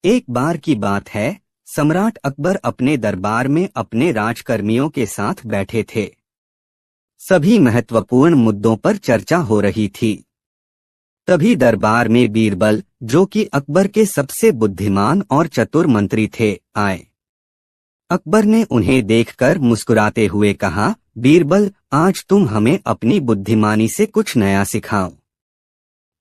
एक बार की बात है, सम्राट अकबर अपने दरबार में अपने राजकर्मियों के साथ बैठे थे। सभी महत्वपूर्ण मुद्दों पर चर्चा हो रही थी। तभी दरबार में बीरबल, जो कि अकबर के सबसे बुद्धिमान और चतुर मंत्री थे, आए। अकबर ने उन्हें देखकर मुस्कुराते हुए कहा, बीरबल, आज तुम हमें अपनी बुद्धिमानी से कुछ नया सिखाओ।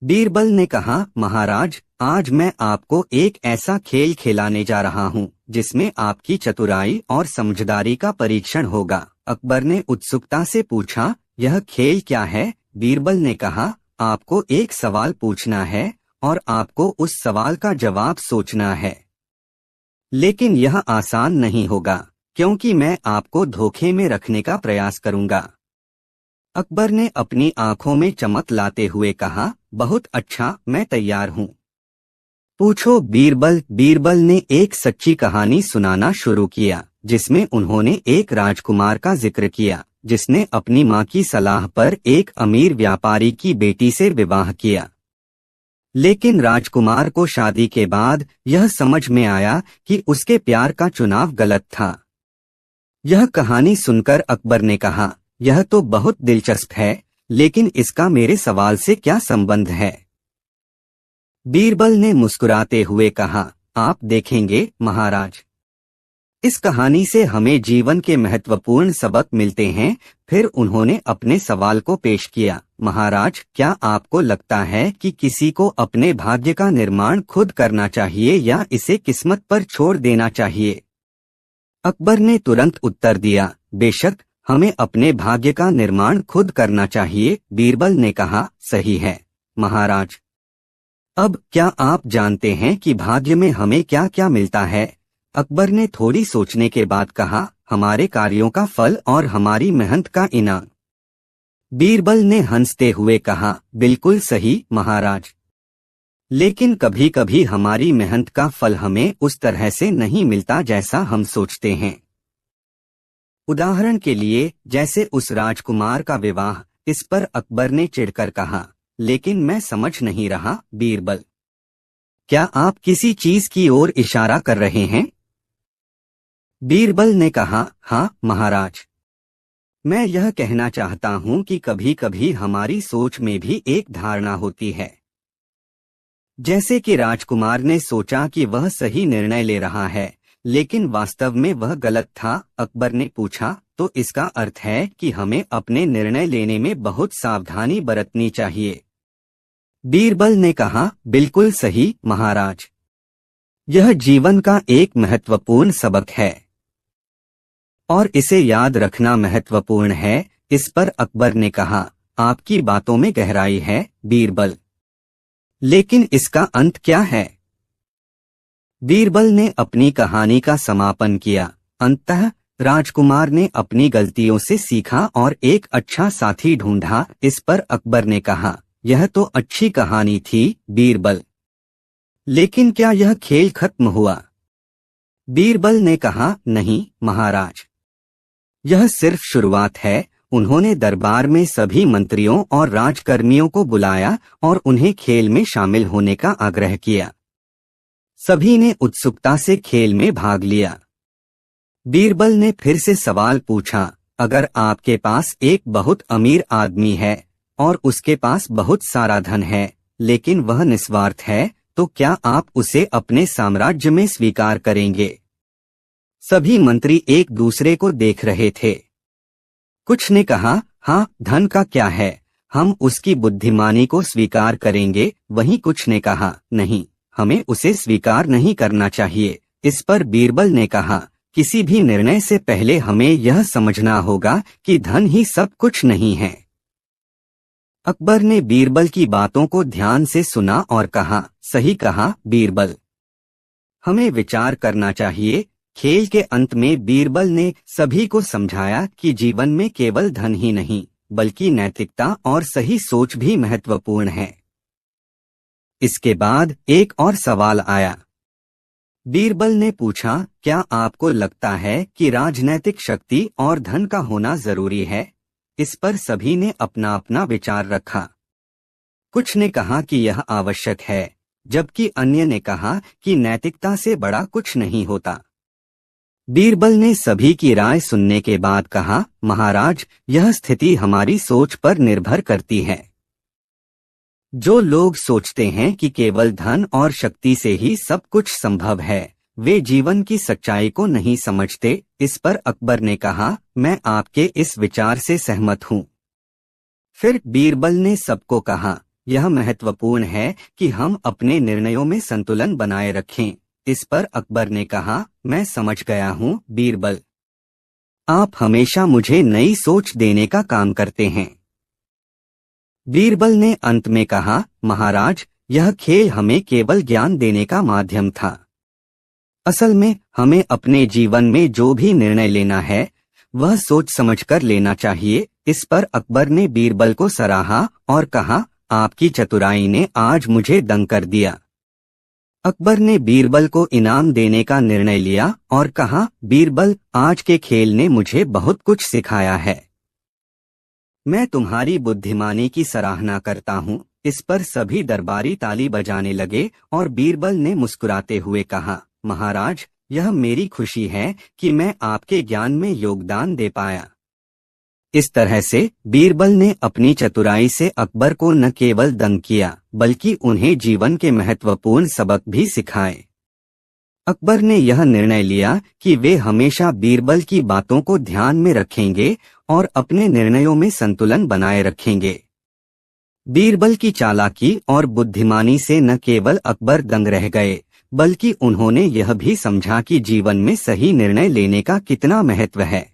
बीरबल ने कहा, महाराज, आज मैं आपको एक ऐसा खेल खिलाने जा रहा हूँ जिसमें आपकी चतुराई और समझदारी का परीक्षण होगा। अकबर ने उत्सुकता से पूछा, यह खेल क्या है? बीरबल ने कहा, आपको एक सवाल पूछना है और आपको उस सवाल का जवाब सोचना है। लेकिन यह आसान नहीं होगा, क्योंकि मैं आपको धोखे में रखने का प्रयास करूंगा। अकबर ने अपनी आंखों में चमक लाते हुए कहा, बहुत अच्छा, मैं तैयार हूँ। पूछो बीरबल। बीरबल ने एक सच्ची कहानी सुनाना शुरू किया, जिसमें उन्होंने एक राजकुमार का जिक्र किया जिसने अपनी मां की सलाह पर एक अमीर व्यापारी की बेटी से विवाह किया। लेकिन राजकुमार को शादी के बाद यह समझ में आया कि उसके प्यार का चुनाव गलत था। यह कहानी सुनकर अकबर ने कहा, यह तो बहुत दिलचस्प है, लेकिन इसका मेरे सवाल से क्या संबंध है? बीरबल ने मुस्कुराते हुए कहा, आप देखेंगे महाराज, इस कहानी से हमें जीवन के महत्वपूर्ण सबक मिलते हैं। फिर उन्होंने अपने सवाल को पेश किया, महाराज, क्या आपको लगता है कि किसी को अपने भाग्य का निर्माण खुद करना चाहिए या इसे किस्मत पर छोड़ देना चाहिए? अकबर ने तुरंत उत्तर दिया, बेशक, हमें अपने भाग्य का निर्माण खुद करना चाहिए। बीरबल ने कहा, सही है महाराज। अब क्या आप जानते हैं कि भाग्य में हमें क्या क्या मिलता है? अकबर ने थोड़ी सोचने के बाद कहा, हमारे कार्यों का फल और हमारी मेहनत का इनाम। बीरबल ने हंसते हुए कहा, बिल्कुल सही महाराज। लेकिन कभी कभी हमारी मेहनत का फल हमें उस तरह से नहीं मिलता जैसा हम सोचते हैं। उदाहरण के लिए, जैसे उस राजकुमार का विवाह। इस पर अकबर ने चिढ़कर कहा, लेकिन मैं समझ नहीं रहा बीरबल, क्या आप किसी चीज की ओर इशारा कर रहे हैं? बीरबल ने कहा, हाँ महाराज, मैं यह कहना चाहता हूँ कि कभी कभी हमारी सोच में भी एक धारणा होती है। जैसे कि राजकुमार ने सोचा कि वह सही निर्णय ले रहा है, लेकिन वास्तव में वह गलत था। अकबर ने पूछा, तो इसका अर्थ है कि हमें अपने निर्णय लेने में बहुत सावधानी बरतनी चाहिए? बीरबल ने कहा, बिल्कुल सही महाराज, यह जीवन का एक महत्वपूर्ण सबक है और इसे याद रखना महत्वपूर्ण है। इस पर अकबर ने कहा, आपकी बातों में गहराई है बीरबल, लेकिन इसका अंत क्या है? बीरबल ने अपनी कहानी का समापन किया। अंततः राजकुमार ने अपनी गलतियों से सीखा और एक अच्छा साथी ढूंढा। इस पर अकबर ने कहा, यह तो अच्छी कहानी थी बीरबल, लेकिन क्या यह खेल खत्म हुआ? बीरबल ने कहा, नहीं महाराज, यह सिर्फ शुरुआत है। उन्होंने दरबार में सभी मंत्रियों और राजकर्मियों को बुलाया और उन्हें खेल में शामिल होने का आग्रह किया। सभी ने उत्सुकता से खेल में भाग लिया। बीरबल ने फिर से सवाल पूछा, अगर आपके पास एक बहुत अमीर आदमी है और उसके पास बहुत सारा धन है, लेकिन वह निस्वार्थ है, तो क्या आप उसे अपने साम्राज्य में स्वीकार करेंगे? सभी मंत्री एक दूसरे को देख रहे थे। कुछ ने कहा, हाँ, धन का क्या है, हम उसकी बुद्धिमानी को स्वीकार करेंगे। वहीं कुछ ने कहा, नहीं, हमें उसे स्वीकार नहीं करना चाहिए। इस पर बीरबल ने कहा, किसी भी निर्णय से पहले हमें यह समझना होगा कि धन ही सब कुछ नहीं है। अकबर ने बीरबल की बातों को ध्यान से सुना और कहा, सही कहा बीरबल, हमें विचार करना चाहिए। खेल के अंत में बीरबल ने सभी को समझाया कि जीवन में केवल धन ही नहीं, बल्कि नैतिकता और सही सोच भी महत्वपूर्ण है। इसके बाद एक और सवाल आया। बीरबल ने पूछा, क्या आपको लगता है कि राजनैतिक शक्ति और धन का होना जरूरी है? इस पर सभी ने अपना अपना विचार रखा। कुछ ने कहा कि यह आवश्यक है, जबकि अन्य ने कहा कि नैतिकता से बड़ा कुछ नहीं होता। बीरबल ने सभी की राय सुनने के बाद कहा, महाराज, यह स्थिति हमारी सोच पर निर्भर करती है। जो लोग सोचते हैं कि केवल धन और शक्ति से ही सब कुछ संभव है, वे जीवन की सच्चाई को नहीं समझते। इस पर अकबर ने कहा, मैं आपके इस विचार से सहमत हूँ। फिर बीरबल ने सबको कहा, यह महत्वपूर्ण है कि हम अपने निर्णयों में संतुलन बनाए रखें। इस पर अकबर ने कहा, मैं समझ गया हूँ बीरबल, आप हमेशा मुझे नई सोच देने का काम करते हैं। बीरबल ने अंत में कहा, महाराज, यह खेल हमें केवल ज्ञान देने का माध्यम था। असल में हमें अपने जीवन में जो भी निर्णय लेना है वह सोच समझकर लेना चाहिए। इस पर अकबर ने बीरबल को सराहा और कहा, आपकी चतुराई ने आज मुझे दंग कर दिया। अकबर ने बीरबल को इनाम देने का निर्णय लिया और कहा, बीरबल, आज के खेल ने मुझे बहुत कुछ सिखाया है। मैं तुम्हारी बुद्धिमानी की सराहना करता हूँ। इस पर सभी दरबारी ताली बजाने लगे और बीरबल ने मुस्कुराते हुए कहा, महाराज, यह मेरी खुशी है कि मैं आपके ज्ञान में योगदान दे पाया। इस तरह से बीरबल ने अपनी चतुराई से अकबर को न केवल दंग किया बल्कि उन्हें जीवन के महत्वपूर्ण सबक भी सिखाए। अकबर ने यह निर्णय लिया कि वे हमेशा बीरबल की बातों को ध्यान में रखेंगे और अपने निर्णयों में संतुलन बनाए रखेंगे। बीरबल की चालाकी और बुद्धिमानी से न केवल अकबर दंग रह गए बल्कि उन्होंने यह भी समझा कि जीवन में सही निर्णय लेने का कितना महत्व है।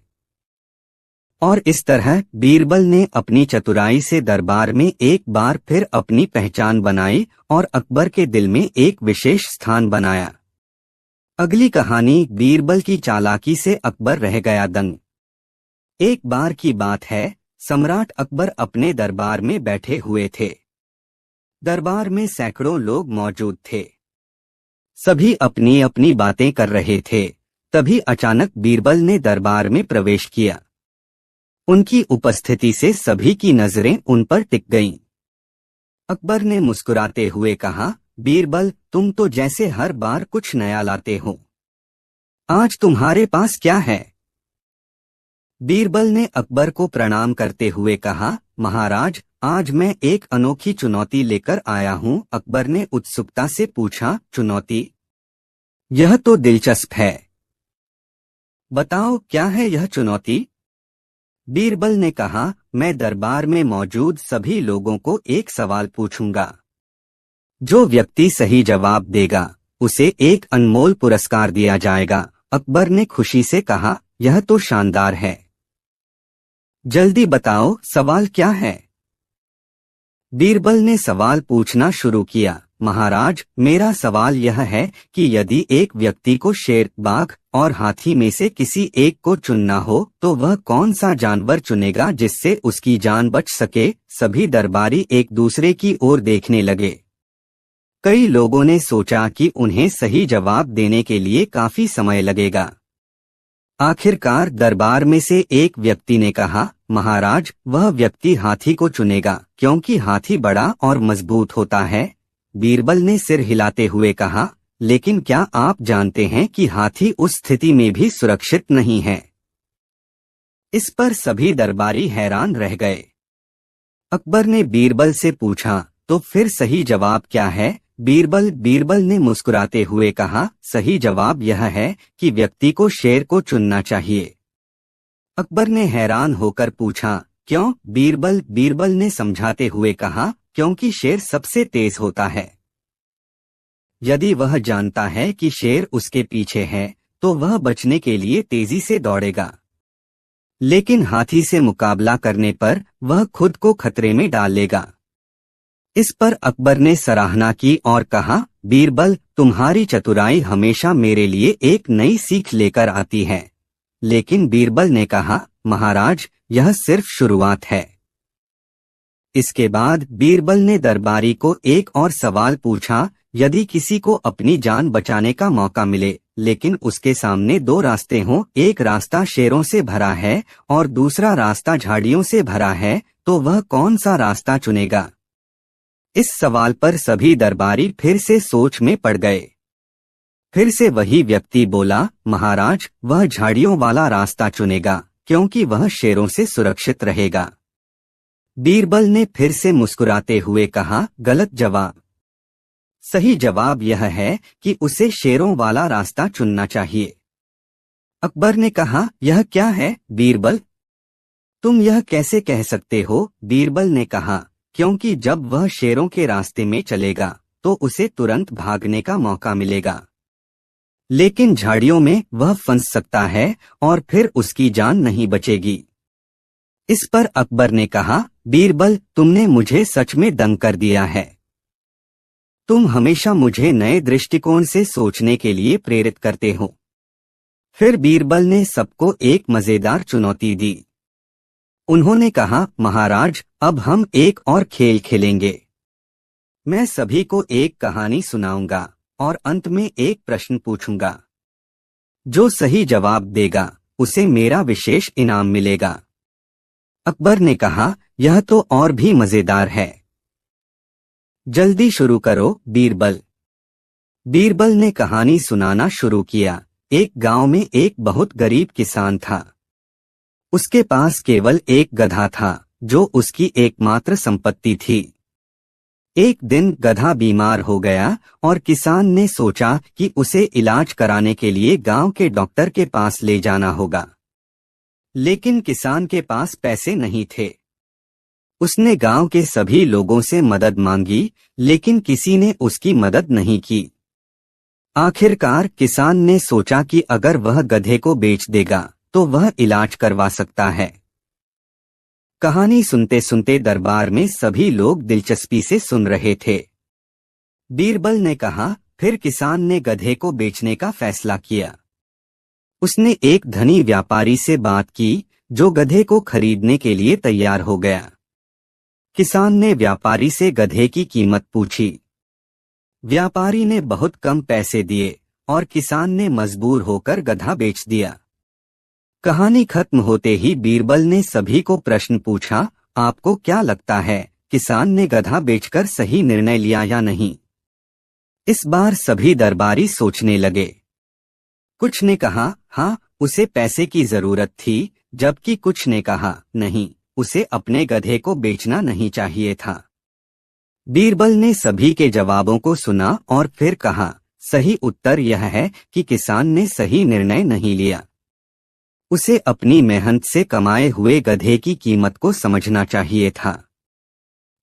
और इस तरह बीरबल ने अपनी चतुराई से दरबार में एक बार फिर अपनी पहचान बनाई और अकबर के दिल में एक विशेष स्थान बनाया। अगली कहानी, बीरबल की चालाकी से अकबर रह गया दंग। एक बार की बात है, सम्राट अकबर अपने दरबार में बैठे हुए थे। दरबार में सैकड़ों लोग मौजूद थे। सभी अपनी अपनी बातें कर रहे थे। तभी अचानक बीरबल ने दरबार में प्रवेश किया। उनकी उपस्थिति से सभी की नजरें उन पर टिक गईं। अकबर ने मुस्कुराते हुए कहा, बीरबल, तुम तो जैसे हर बार कुछ नया लाते हो। आज तुम्हारे पास क्या है? बीरबल ने अकबर को प्रणाम करते हुए कहा, महाराज, आज मैं एक अनोखी चुनौती लेकर आया हूँ। अकबर ने उत्सुकता से पूछा, चुनौती? यह तो दिलचस्प है। बताओ, क्या है यह चुनौती? बीरबल ने कहा, मैं दरबार में मौजूद सभी लोगों को एक सवाल पूछूंगा। जो व्यक्ति सही जवाब देगा उसे एक अनमोल पुरस्कार दिया जाएगा। अकबर ने खुशी से कहा, यह तो शानदार है। जल्दी बताओ, सवाल क्या है? बीरबल ने सवाल पूछना शुरू किया। महाराज, मेरा सवाल यह है कि यदि एक व्यक्ति को शेर, बाघ और हाथी में से किसी एक को चुनना हो तो वह कौन सा जानवर चुनेगा जिससे उसकी जान बच सके? सभी दरबारी एक दूसरे की ओर देखने लगे। कई लोगों ने सोचा कि उन्हें सही जवाब देने के लिए काफी समय लगेगा। आखिरकार दरबार में से एक व्यक्ति ने कहा, महाराज, वह व्यक्ति हाथी को चुनेगा क्योंकि हाथी बड़ा और मजबूत होता है। बीरबल ने सिर हिलाते हुए कहा, लेकिन क्या आप जानते हैं कि हाथी उस स्थिति में भी सुरक्षित नहीं है? इस पर सभी दरबारी हैरान रह गए। अकबर ने बीरबल से पूछा, तो फिर सही जवाब क्या है? बीरबल ने मुस्कुराते हुए कहा, सही जवाब यह है कि व्यक्ति को शेर को चुनना चाहिए। अकबर ने हैरान होकर पूछा, क्यों? बीरबल ने समझाते हुए कहा, क्योंकि शेर सबसे तेज होता है। यदि वह जानता है कि शेर उसके पीछे है तो वह बचने के लिए तेजी से दौड़ेगा, लेकिन हाथी से मुकाबला करने पर वह खुद को खतरे में डाल लेगा। इस पर अकबर ने सराहना की और कहा, बीरबल, तुम्हारी चतुराई हमेशा मेरे लिए एक नई सीख लेकर आती है। लेकिन बीरबल ने कहा, महाराज, यह सिर्फ शुरुआत है। इसके बाद बीरबल ने दरबारी को एक और सवाल पूछा, यदि किसी को अपनी जान बचाने का मौका मिले लेकिन उसके सामने दो रास्ते हों, एक रास्ता शेरों से भरा है और दूसरा रास्ता झाड़ियों से भरा है, तो वह कौन सा रास्ता चुनेगा? इस सवाल पर सभी दरबारी फिर से सोच में पड़ गए। फिर से वही व्यक्ति बोला, महाराज, वह झाड़ियों वाला रास्ता चुनेगा क्योंकि वह शेरों से सुरक्षित रहेगा। बीरबल ने फिर से मुस्कुराते हुए कहा, गलत जवाब। सही जवाब यह है कि उसे शेरों वाला रास्ता चुनना चाहिए। अकबर ने कहा, यह क्या है बीरबल? तुम यह कैसे कह सकते हो? बीरबल ने कहा, क्योंकि जब वह शेरों के रास्ते में चलेगा तो उसे तुरंत भागने का मौका मिलेगा, लेकिन झाड़ियों में वह फंस सकता है और फिर उसकी जान नहीं बचेगी। इस पर अकबर ने कहा, बीरबल, तुमने मुझे सच में दंग कर दिया है। तुम हमेशा मुझे नए दृष्टिकोण से सोचने के लिए प्रेरित करते हो। फिर बीरबल ने सबको एक मजेदार चुनौती दी। उन्होंने कहा, महाराज, अब हम एक और खेल खेलेंगे। मैं सभी को एक कहानी सुनाऊंगा और अंत में एक प्रश्न पूछूंगा। जो सही जवाब देगा उसे मेरा विशेष इनाम मिलेगा। अकबर ने कहा, यह तो और भी मजेदार है। जल्दी शुरू करो बीरबल। बीरबल ने कहानी सुनाना शुरू किया। एक गांव में एक बहुत गरीब किसान था। उसके पास केवल एक गधा था जो उसकी एकमात्र संपत्ति थी। एक दिन गधा बीमार हो गया और किसान ने सोचा कि उसे इलाज कराने के लिए गांव के डॉक्टर के पास ले जाना होगा, लेकिन किसान के पास पैसे नहीं थे। उसने गांव के सभी लोगों से मदद मांगी, लेकिन किसी ने उसकी मदद नहीं की। आखिरकार किसान ने सोचा कि अगर वह गधे को बेच देगा तो वह इलाज करवा सकता है। कहानी सुनते सुनते दरबार में सभी लोग दिलचस्पी से सुन रहे थे। बीरबल ने कहा, फिर किसान ने गधे को बेचने का फैसला किया। उसने एक धनी व्यापारी से बात की जो गधे को खरीदने के लिए तैयार हो गया। किसान ने व्यापारी से गधे की कीमत पूछी। व्यापारी ने बहुत कम पैसे दिए और किसान ने मजबूर होकर गधा बेच दिया। कहानी खत्म होते ही बीरबल ने सभी को प्रश्न पूछा, आपको क्या लगता है, किसान ने गधा बेचकर सही निर्णय लिया या नहीं? इस बार सभी दरबारी सोचने लगे। कुछ ने कहा, हाँ, उसे पैसे की जरूरत थी, जबकि कुछ ने कहा, नहीं, उसे अपने गधे को बेचना नहीं चाहिए था। बीरबल ने सभी के जवाबों को सुना और फिर कहा, सही उत्तर यह है कि किसान ने सही निर्णय नहीं लिया। उसे अपनी मेहनत से कमाए हुए गधे की कीमत को समझना चाहिए था।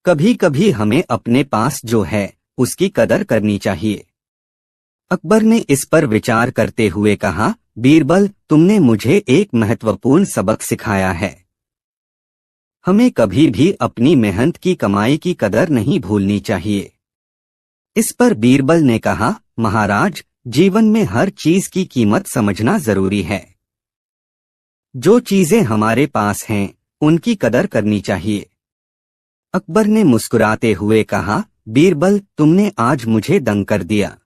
कभी कभी हमें अपने पास जो है उसकी कदर करनी चाहिए। अकबर ने इस पर विचार करते हुए कहा, बीरबल, तुमने मुझे एक महत्वपूर्ण सबक सिखाया है। हमें कभी भी अपनी मेहनत की कमाई की कदर नहीं भूलनी चाहिए। इस पर बीरबल ने कहा, महाराज, जीवन में हर चीज की कीमत समझना जरूरी है। जो चीजें हमारे पास हैं उनकी कदर करनी चाहिए। अकबर ने मुस्कुराते हुए कहा, बीरबल, तुमने आज मुझे दंग कर दिया।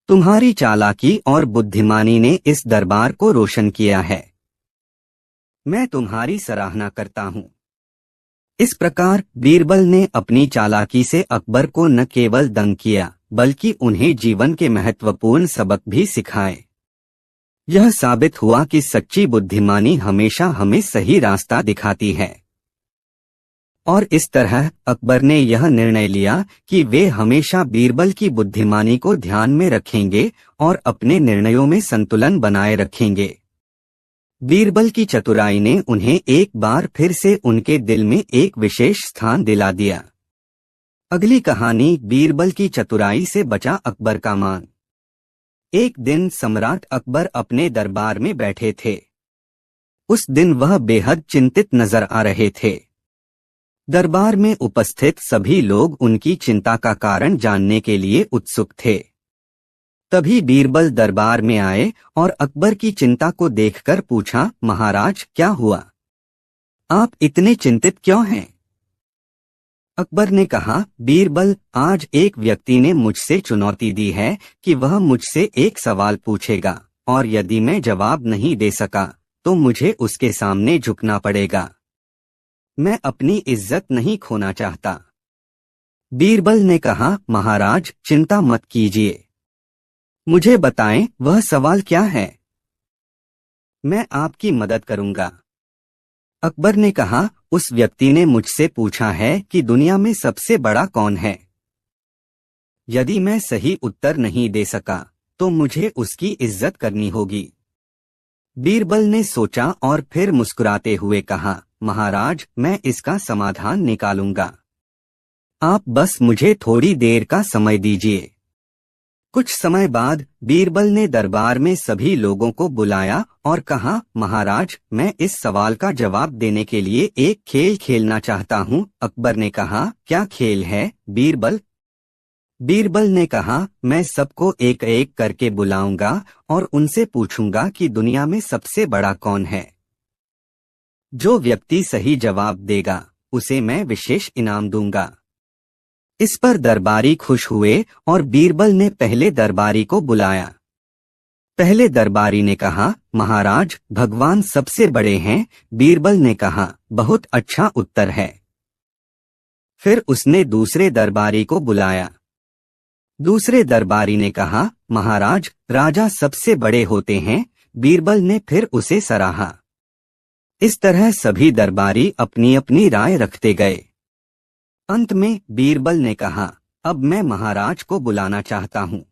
तुम्हारी चालाकी और बुद्धिमानी ने इस दरबार को रोशन किया है। मैं तुम्हारी सराहना करता हूँ। इस प्रकार बीरबल ने अपनी चालाकी से अकबर को न केवल दंग किया बल्कि उन्हें जीवन के महत्वपूर्ण सबक भी सिखाए। यह साबित हुआ कि सच्ची बुद्धिमानी हमेशा हमें सही रास्ता दिखाती है। और इस तरह अकबर ने यह निर्णय लिया कि वे हमेशा बीरबल की बुद्धिमानी को ध्यान में रखेंगे और अपने निर्णयों में संतुलन बनाए रखेंगे। बीरबल की चतुराई ने उन्हें एक बार फिर से उनके दिल में एक विशेष स्थान दिला दिया। अगली कहानी, बीरबल की चतुराई से बचा अकबर का मान। एक दिन सम्राट अकबर अपने दरबार में बैठे थे। उस दिन वह बेहद चिंतित नजर आ रहे थे। दरबार में उपस्थित सभी लोग उनकी चिंता का कारण जानने के लिए उत्सुक थे। तभी बीरबल दरबार में आए और अकबर की चिंता को देखकर पूछा, महाराज, क्या हुआ? आप इतने चिंतित क्यों हैं? अकबर ने कहा, बीरबल, आज एक व्यक्ति ने मुझसे चुनौती दी है कि वह मुझसे एक सवाल पूछेगा और यदि मैं जवाब नहीं दे सका तो मुझे उसके सामने झुकना पड़ेगा। मैं अपनी इज्जत नहीं खोना चाहता। बीरबल ने कहा, महाराज चिंता मत कीजिए, मुझे बताएं वह सवाल क्या है, मैं आपकी मदद करूंगा। अकबर ने कहा, उस व्यक्ति ने मुझसे पूछा है कि दुनिया में सबसे बड़ा कौन है। यदि मैं सही उत्तर नहीं दे सका तो मुझे उसकी इज्जत करनी होगी। बीरबल ने सोचा और फिर मुस्कुराते हुए कहा, महाराज मैं इसका समाधान निकालूंगा, आप बस मुझे थोड़ी देर का समय दीजिए। कुछ समय बाद बीरबल ने दरबार में सभी लोगों को बुलाया और कहा, महाराज मैं इस सवाल का जवाब देने के लिए एक खेल खेलना चाहता हूँ। अकबर ने कहा, क्या खेल है बीरबल? बीरबल ने कहा, मैं सबको एक एक करके बुलाऊंगा और उनसे पूछूंगा कि दुनिया में सबसे बड़ा कौन है। जो व्यक्ति सही जवाब देगा उसे मैं विशेष इनाम दूंगा। इस पर दरबारी खुश हुए और बीरबल ने पहले दरबारी को बुलाया। पहले दरबारी ने कहा, महाराज भगवान सबसे बड़े हैं। बीरबल ने कहा, बहुत अच्छा उत्तर है। फिर उसने दूसरे दरबारी को बुलाया। दूसरे दरबारी ने कहा, महाराज राजा सबसे बड़े होते हैं। बीरबल ने फिर उसे सराहा। इस तरह सभी दरबारी अपनी अपनी राय रखते गए। अंत में बीरबल ने कहा, अब मैं महाराज को बुलाना चाहता हूँ।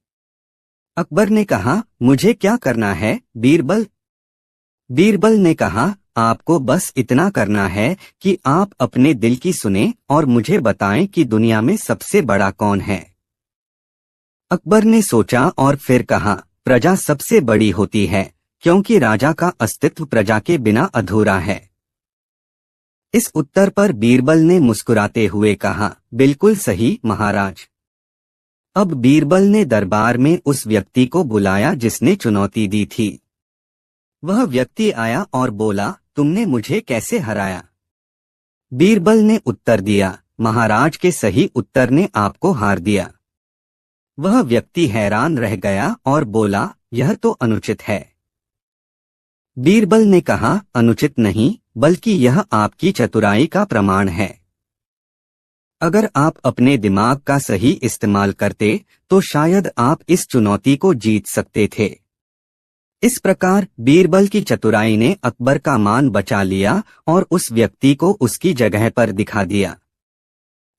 अकबर ने कहा, मुझे क्या करना है बीरबल? बीरबल ने कहा, आपको बस इतना करना है कि आप अपने दिल की सुने और मुझे बताएं कि दुनिया में सबसे बड़ा कौन है। अकबर ने सोचा और फिर कहा, प्रजा सबसे बड़ी होती है, क्योंकि राजा का अस्तित्व प्रजा के बिना अधूरा है। इस उत्तर पर बीरबल ने मुस्कुराते हुए कहा, बिल्कुल सही महाराज। अब बीरबल ने दरबार में उस व्यक्ति को बुलाया जिसने चुनौती दी थी। वह व्यक्ति आया और बोला, तुमने मुझे कैसे हराया? बीरबल ने उत्तर दिया, महाराज के सही उत्तर ने आपको हार दिया। वह व्यक्ति हैरान रह गया और बोला, यह तो अनुचित है। बीरबल ने कहा, अनुचित नहीं बल्कि यह आपकी चतुराई का प्रमाण है। अगर आप अपने दिमाग का सही इस्तेमाल करते तो शायद आप इस चुनौती को जीत सकते थे। इस प्रकार बीरबल की चतुराई ने अकबर का मान बचा लिया और उस व्यक्ति को उसकी जगह पर दिखा दिया।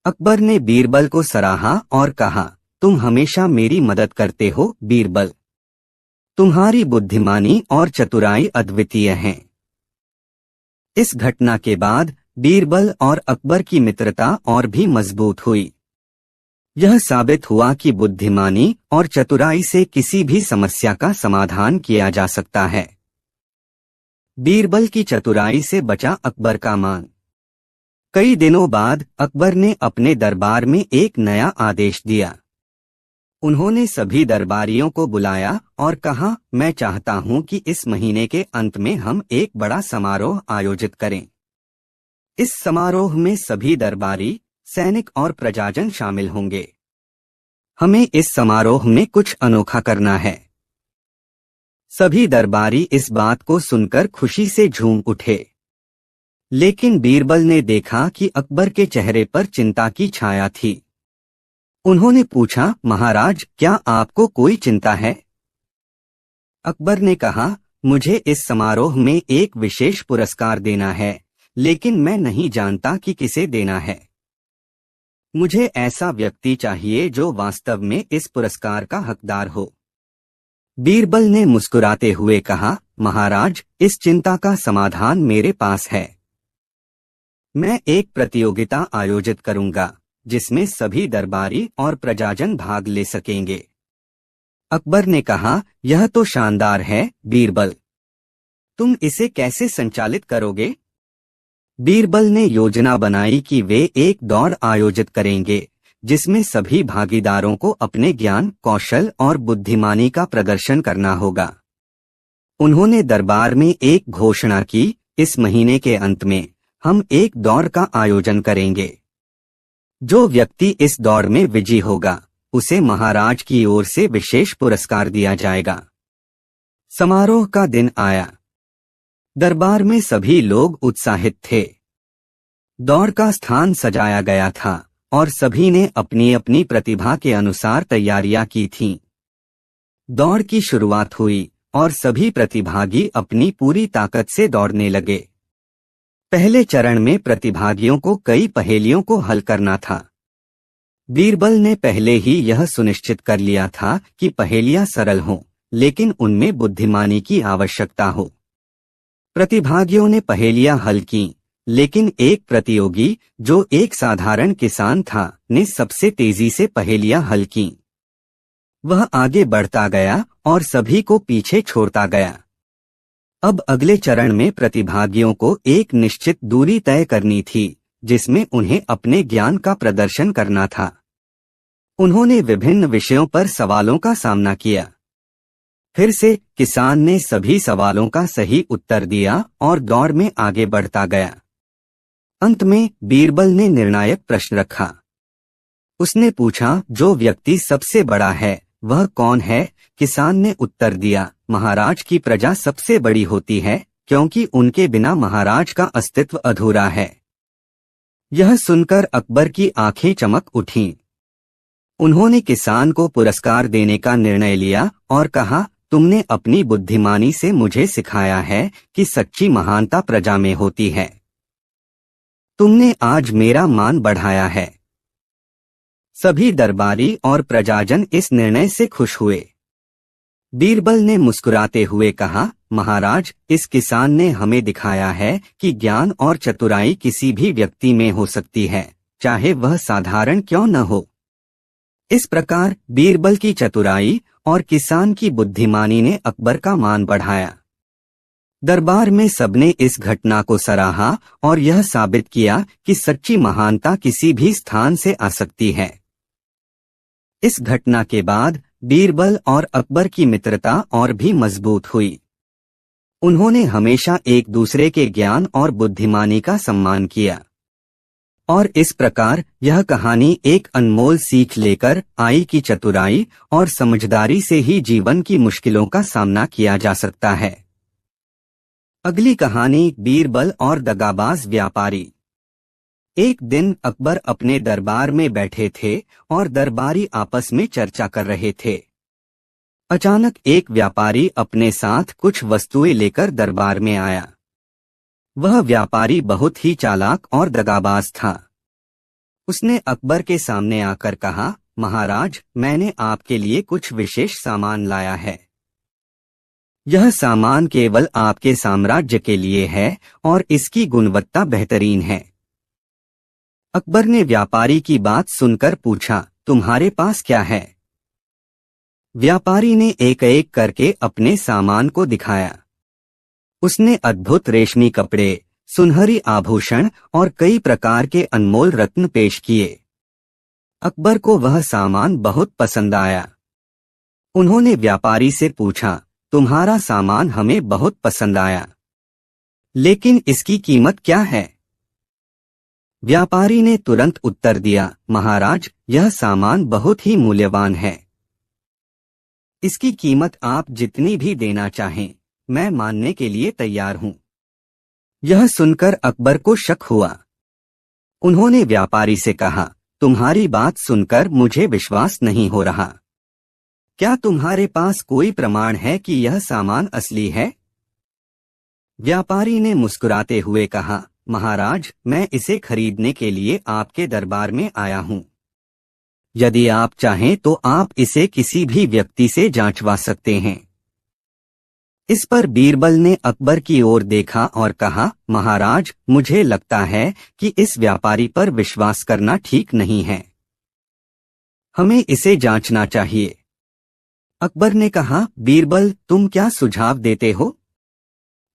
अकबर ने बीरबल को सराहा और कहा, तुम हमेशा मेरी मदद करते हो बीरबल। तुम्हारी बुद्धिमानी और चतुराई अद्वितीय हैं। इस घटना के बाद बीरबल और अकबर की मित्रता और भी मजबूत हुई। यह साबित हुआ कि बुद्धिमानी और चतुराई से किसी भी समस्या का समाधान किया जा सकता है। बीरबल की चतुराई से बचा अकबर का मान। कई दिनों बाद अकबर ने अपने दरबार में एक नया आदेश दिया। उन्होंने सभी दरबारियों को बुलाया और कहा, मैं चाहता हूं कि इस महीने के अंत में हम एक बड़ा समारोह आयोजित करें। इस समारोह में सभी दरबारी, सैनिक और प्रजाजन शामिल होंगे। हमें इस समारोह में कुछ अनोखा करना है। सभी दरबारी इस बात को सुनकर खुशी से झूम उठे। लेकिन बीरबल ने देखा कि अकबर के चेहरे पर चिंता की छाया थी। उन्होंने पूछा, महाराज क्या आपको कोई चिंता है? अकबर ने कहा, मुझे इस समारोह में एक विशेष पुरस्कार देना है, लेकिन मैं नहीं जानता कि किसे देना है। मुझे ऐसा व्यक्ति चाहिए जो वास्तव में इस पुरस्कार का हकदार हो। बीरबल ने मुस्कुराते हुए कहा, महाराज इस चिंता का समाधान मेरे पास है। मैं एक प्रतियोगिता आयोजित करूंगा जिसमें सभी दरबारी और प्रजाजन भाग ले सकेंगे। अकबर ने कहा, यह तो शानदार है बीरबल। तुम इसे कैसे संचालित करोगे? बीरबल ने योजना बनाई कि वे एक दौड़ आयोजित करेंगे जिसमें सभी भागीदारों को अपने ज्ञान, कौशल और बुद्धिमानी का प्रदर्शन करना होगा। उन्होंने दरबार में एक घोषणा की, इस महीने के अंत में हम एक दौड़ का आयोजन करेंगे। जो व्यक्ति इस दौड़ में विजयी होगा उसे महाराज की ओर से विशेष पुरस्कार दिया जाएगा। समारोह का दिन आया। दरबार में सभी लोग उत्साहित थे। दौड़ का स्थान सजाया गया था और सभी ने अपनी अपनी प्रतिभा के अनुसार तैयारियां की थीं। दौड़ की शुरुआत हुई और सभी प्रतिभागी अपनी पूरी ताकत से दौड़ने लगे। पहले चरण में प्रतिभागियों को कई पहेलियों को हल करना था। बीरबल ने पहले ही यह सुनिश्चित कर लिया था कि पहेलियां सरल हों, लेकिन उनमें बुद्धिमानी की आवश्यकता हो। प्रतिभागियों ने पहेलियां हल कीं, लेकिन एक प्रतियोगी, जो एक साधारण किसान था, ने सबसे तेजी से पहेलियां हल कीं। वह आगे बढ़ता गया और सभी को पीछे छोड़ता गया। अब अगले चरण में प्रतिभागियों को एक निश्चित दूरी तय करनी थी, जिसमें उन्हें अपने ज्ञान का प्रदर्शन करना था। उन्होंने विभिन्न विषयों पर सवालों का सामना किया। फिर से किसान ने सभी सवालों का सही उत्तर दिया और दौड़ में आगे बढ़ता गया। अंत में बीरबल ने निर्णायक प्रश्न रखा। उसने पूछा, जो व्यक्ति सबसे बड़ा है वह कौन है? किसान ने उत्तर दिया, महाराज की प्रजा सबसे बड़ी होती है, क्योंकि उनके बिना महाराज का अस्तित्व अधूरा है। यह सुनकर अकबर की आंखें चमक उठीं। उन्होंने किसान को पुरस्कार देने का निर्णय लिया और कहा, तुमने अपनी बुद्धिमानी से मुझे सिखाया है कि सच्ची महानता प्रजा में होती है। तुमने आज मेरा मान बढ़ाया है। सभी दरबारी और प्रजाजन इस निर्णय से खुश हुए। बीरबल ने मुस्कुराते हुए कहा, महाराज, इस किसान ने हमें दिखाया है कि ज्ञान और चतुराई किसी भी व्यक्ति में हो सकती है, चाहे वह साधारण क्यों न हो। इस प्रकार बीरबल की चतुराई और किसान की बुद्धिमानी ने अकबर का मान बढ़ाया। दरबार में सबने इस घटना को सराहा और यह साबित किया कि सच्ची महानता किसी भी स्थान से आ सकती है। इस घटना के बाद बीरबल और अकबर की मित्रता और भी मजबूत हुई। उन्होंने हमेशा एक दूसरे के ज्ञान और बुद्धिमानी का सम्मान किया। और इस प्रकार यह कहानी एक अनमोल सीख लेकर आई कि चतुराई और समझदारी से ही जीवन की मुश्किलों का सामना किया जा सकता है। अगली कहानी, बीरबल और दगाबाज व्यापारी। एक दिन अकबर अपने दरबार में बैठे थे और दरबारी आपस में चर्चा कर रहे थे। अचानक एक व्यापारी अपने साथ कुछ वस्तुएं लेकर दरबार में आया। वह व्यापारी बहुत ही चालाक और दगाबाज था। उसने अकबर के सामने आकर कहा, महाराज, मैंने आपके लिए कुछ विशेष सामान लाया है। यह सामान केवल आपके साम्राज्य के लिए है और इसकी गुणवत्ता बेहतरीन है। अकबर ने व्यापारी की बात सुनकर पूछा, तुम्हारे पास क्या है? व्यापारी ने एक एक करके अपने सामान को दिखाया। उसने अद्भुत रेशमी कपड़े, सुनहरी आभूषण और कई प्रकार के अनमोल रत्न पेश किए। अकबर को वह सामान बहुत पसंद आया। उन्होंने व्यापारी से पूछा, तुम्हारा सामान हमें बहुत पसंद आया, लेकिन इसकी कीमत क्या है? व्यापारी ने तुरंत उत्तर दिया, महाराज, यह सामान बहुत ही मूल्यवान है। इसकी कीमत आप जितनी भी देना चाहें, मैं मानने के लिए तैयार हूं। यह सुनकर अकबर को शक हुआ। उन्होंने व्यापारी से कहा, तुम्हारी बात सुनकर मुझे विश्वास नहीं हो रहा। क्या तुम्हारे पास कोई प्रमाण है कि यह सामान असली है? व्यापारी ने मुस्कुराते हुए कहा, महाराज, मैं इसे खरीदने के लिए आपके दरबार में आया हूं। यदि आप चाहें तो आप इसे किसी भी व्यक्ति से जांचवा सकते हैं। इस पर बीरबल ने अकबर की ओर देखा और कहा, महाराज, मुझे लगता है कि इस व्यापारी पर विश्वास करना ठीक नहीं है। हमें इसे जांचना चाहिए। अकबर ने कहा, बीरबल, तुम क्या सुझाव देते हो?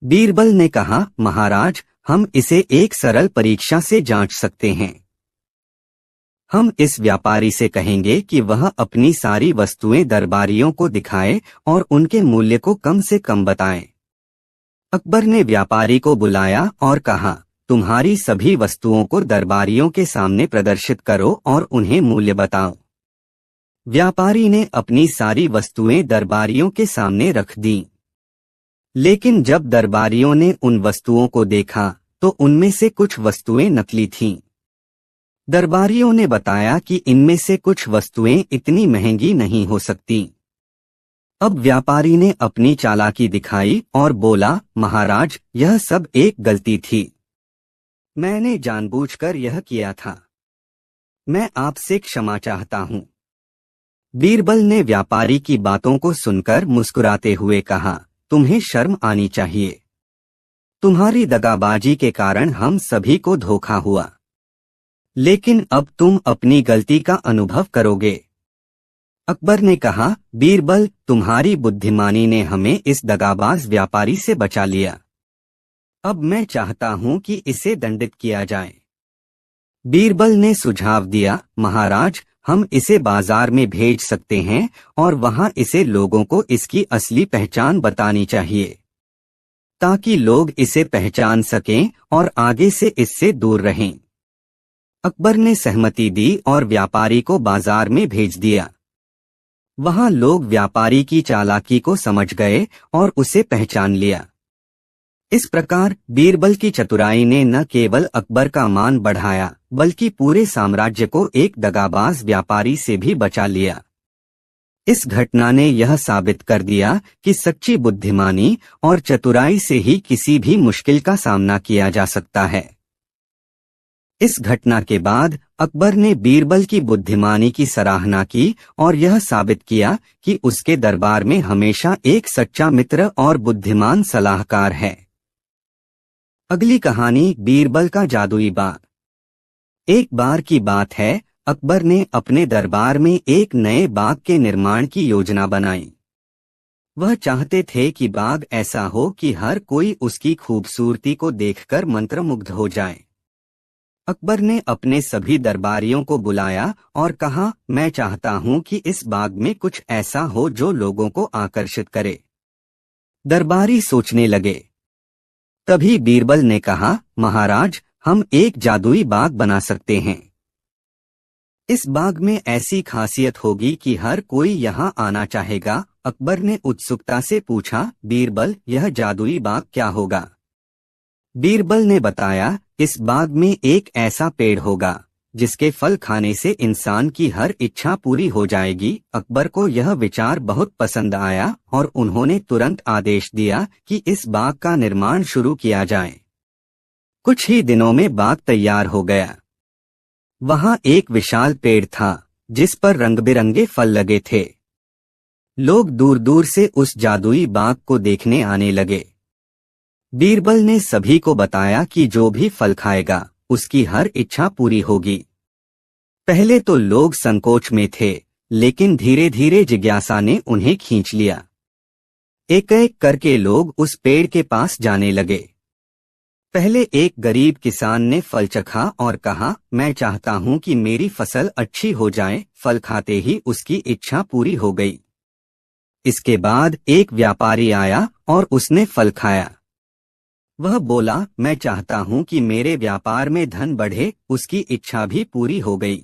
बीरबल ने कहा, महाराज, हम इसे एक सरल परीक्षा से जांच सकते हैं। हम इस व्यापारी से कहेंगे कि वह अपनी सारी वस्तुएं दरबारियों को दिखाए और उनके मूल्य को कम से कम बताएं। अकबर ने व्यापारी को बुलाया और कहा, तुम्हारी सभी वस्तुओं को दरबारियों के सामने प्रदर्शित करो और उन्हें मूल्य बताओ। व्यापारी ने अपनी सारी वस्तुएं दरबारियों के सामने रख दी। लेकिन जब दरबारियों ने उन वस्तुओं को देखा तो उनमें से कुछ वस्तुएं नकली थीं। दरबारियों ने बताया कि इनमें से कुछ वस्तुएं इतनी महंगी नहीं हो सकती। अब व्यापारी ने अपनी चालाकी दिखाई और बोला, महाराज, यह सब एक गलती थी। मैंने जानबूझकर यह किया था। मैं आपसे क्षमा चाहता हूँ। बीरबल ने व्यापारी की बातों को सुनकर मुस्कुराते हुए कहा, तुम्हें शर्म आनी चाहिए। तुम्हारी दगाबाजी के कारण हम सभी को धोखा हुआ, लेकिन अब तुम अपनी गलती का अनुभव करोगे। अकबर ने कहा, बीरबल, तुम्हारी बुद्धिमानी ने हमें इस दगाबाज व्यापारी से बचा लिया। अब मैं चाहता हूं कि इसे दंडित किया जाए। बीरबल ने सुझाव दिया, महाराज, हम इसे बाजार में भेज सकते हैं और वहां इसे लोगों को इसकी असली पहचान बतानी चाहिए, ताकि लोग इसे पहचान सकें और आगे से इससे दूर रहें। अकबर ने सहमति दी और व्यापारी को बाजार में भेज दिया। वहां लोग व्यापारी की चालाकी को समझ गए और उसे पहचान लिया। इस प्रकार बीरबल की चतुराई ने न केवल अकबर का मान बढ़ाया, बल्कि पूरे साम्राज्य को एक दगाबाज व्यापारी से भी बचा लिया। इस घटना ने यह साबित कर दिया कि सच्ची बुद्धिमानी और चतुराई से ही किसी भी मुश्किल का सामना किया जा सकता है। इस घटना के बाद अकबर ने बीरबल की बुद्धिमानी की सराहना की और यह साबित किया कि उसके दरबार में हमेशा एक सच्चा मित्र और बुद्धिमान सलाहकार है। अगली कहानी, बीरबल का जादुई बाग। एक बार की बात है, अकबर ने अपने दरबार में एक नए बाग के निर्माण की योजना बनाई। वह चाहते थे कि बाग ऐसा हो कि हर कोई उसकी खूबसूरती को देखकर मंत्रमुग्ध हो जाए। अकबर ने अपने सभी दरबारियों को बुलाया और कहा, मैं चाहता हूं कि इस बाग में कुछ ऐसा हो जो लोगों को आकर्षित करे। दरबारी सोचने लगे। तभी बीरबल ने कहा, महाराज, हम एक जादुई बाग बना सकते हैं। इस बाग में ऐसी खासियत होगी कि हर कोई यहाँ आना चाहेगा। अकबर ने उत्सुकता से पूछा, बीरबल, यह जादुई बाग क्या होगा? बीरबल ने बताया, इस बाग में एक ऐसा पेड़ होगा जिसके फल खाने से इंसान की हर इच्छा पूरी हो जाएगी। अकबर को यह विचार बहुत पसंद आया और उन्होंने तुरंत आदेश दिया कि इस बाग का निर्माण शुरू किया जाए। कुछ ही दिनों में बाग तैयार हो गया। वहां एक विशाल पेड़ था जिस पर रंग बिरंगे फल लगे थे। लोग दूर दूर से उस जादुई बाग को देखने आने लगे। बीरबल ने सभी को बताया कि जो भी फल खाएगा उसकी हर इच्छा पूरी होगी। पहले तो लोग संकोच में थे, लेकिन धीरे धीरे जिज्ञासा ने उन्हें खींच लिया। एक एक करके लोग उस पेड़ के पास जाने लगे। पहले एक गरीब किसान ने फल चखा और कहा, मैं चाहता हूं कि मेरी फसल अच्छी हो जाए। फल खाते ही उसकी इच्छा पूरी हो गई। इसके बाद एक व्यापारी आया और उसने फल खाया। वह बोला, मैं चाहता हूं कि मेरे व्यापार में धन बढ़े। उसकी इच्छा भी पूरी हो गई।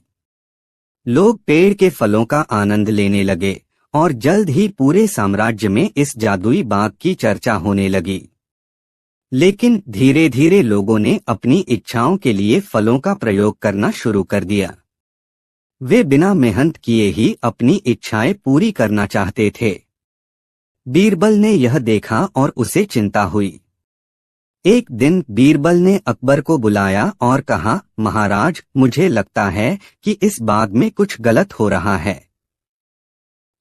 लोग पेड़ के फलों का आनंद लेने लगे और जल्द ही पूरे साम्राज्य में इस जादुई बाग की चर्चा होने लगी। लेकिन धीरे धीरे लोगों ने अपनी इच्छाओं के लिए फलों का प्रयोग करना शुरू कर दिया। वे बिना मेहनत किए ही अपनी इच्छाएं पूरी करना चाहते थे। बीरबल ने यह देखा और उसे चिंता हुई। एक दिन बीरबल ने अकबर को बुलाया और कहा, महाराज, मुझे लगता है कि इस बाग में कुछ गलत हो रहा है।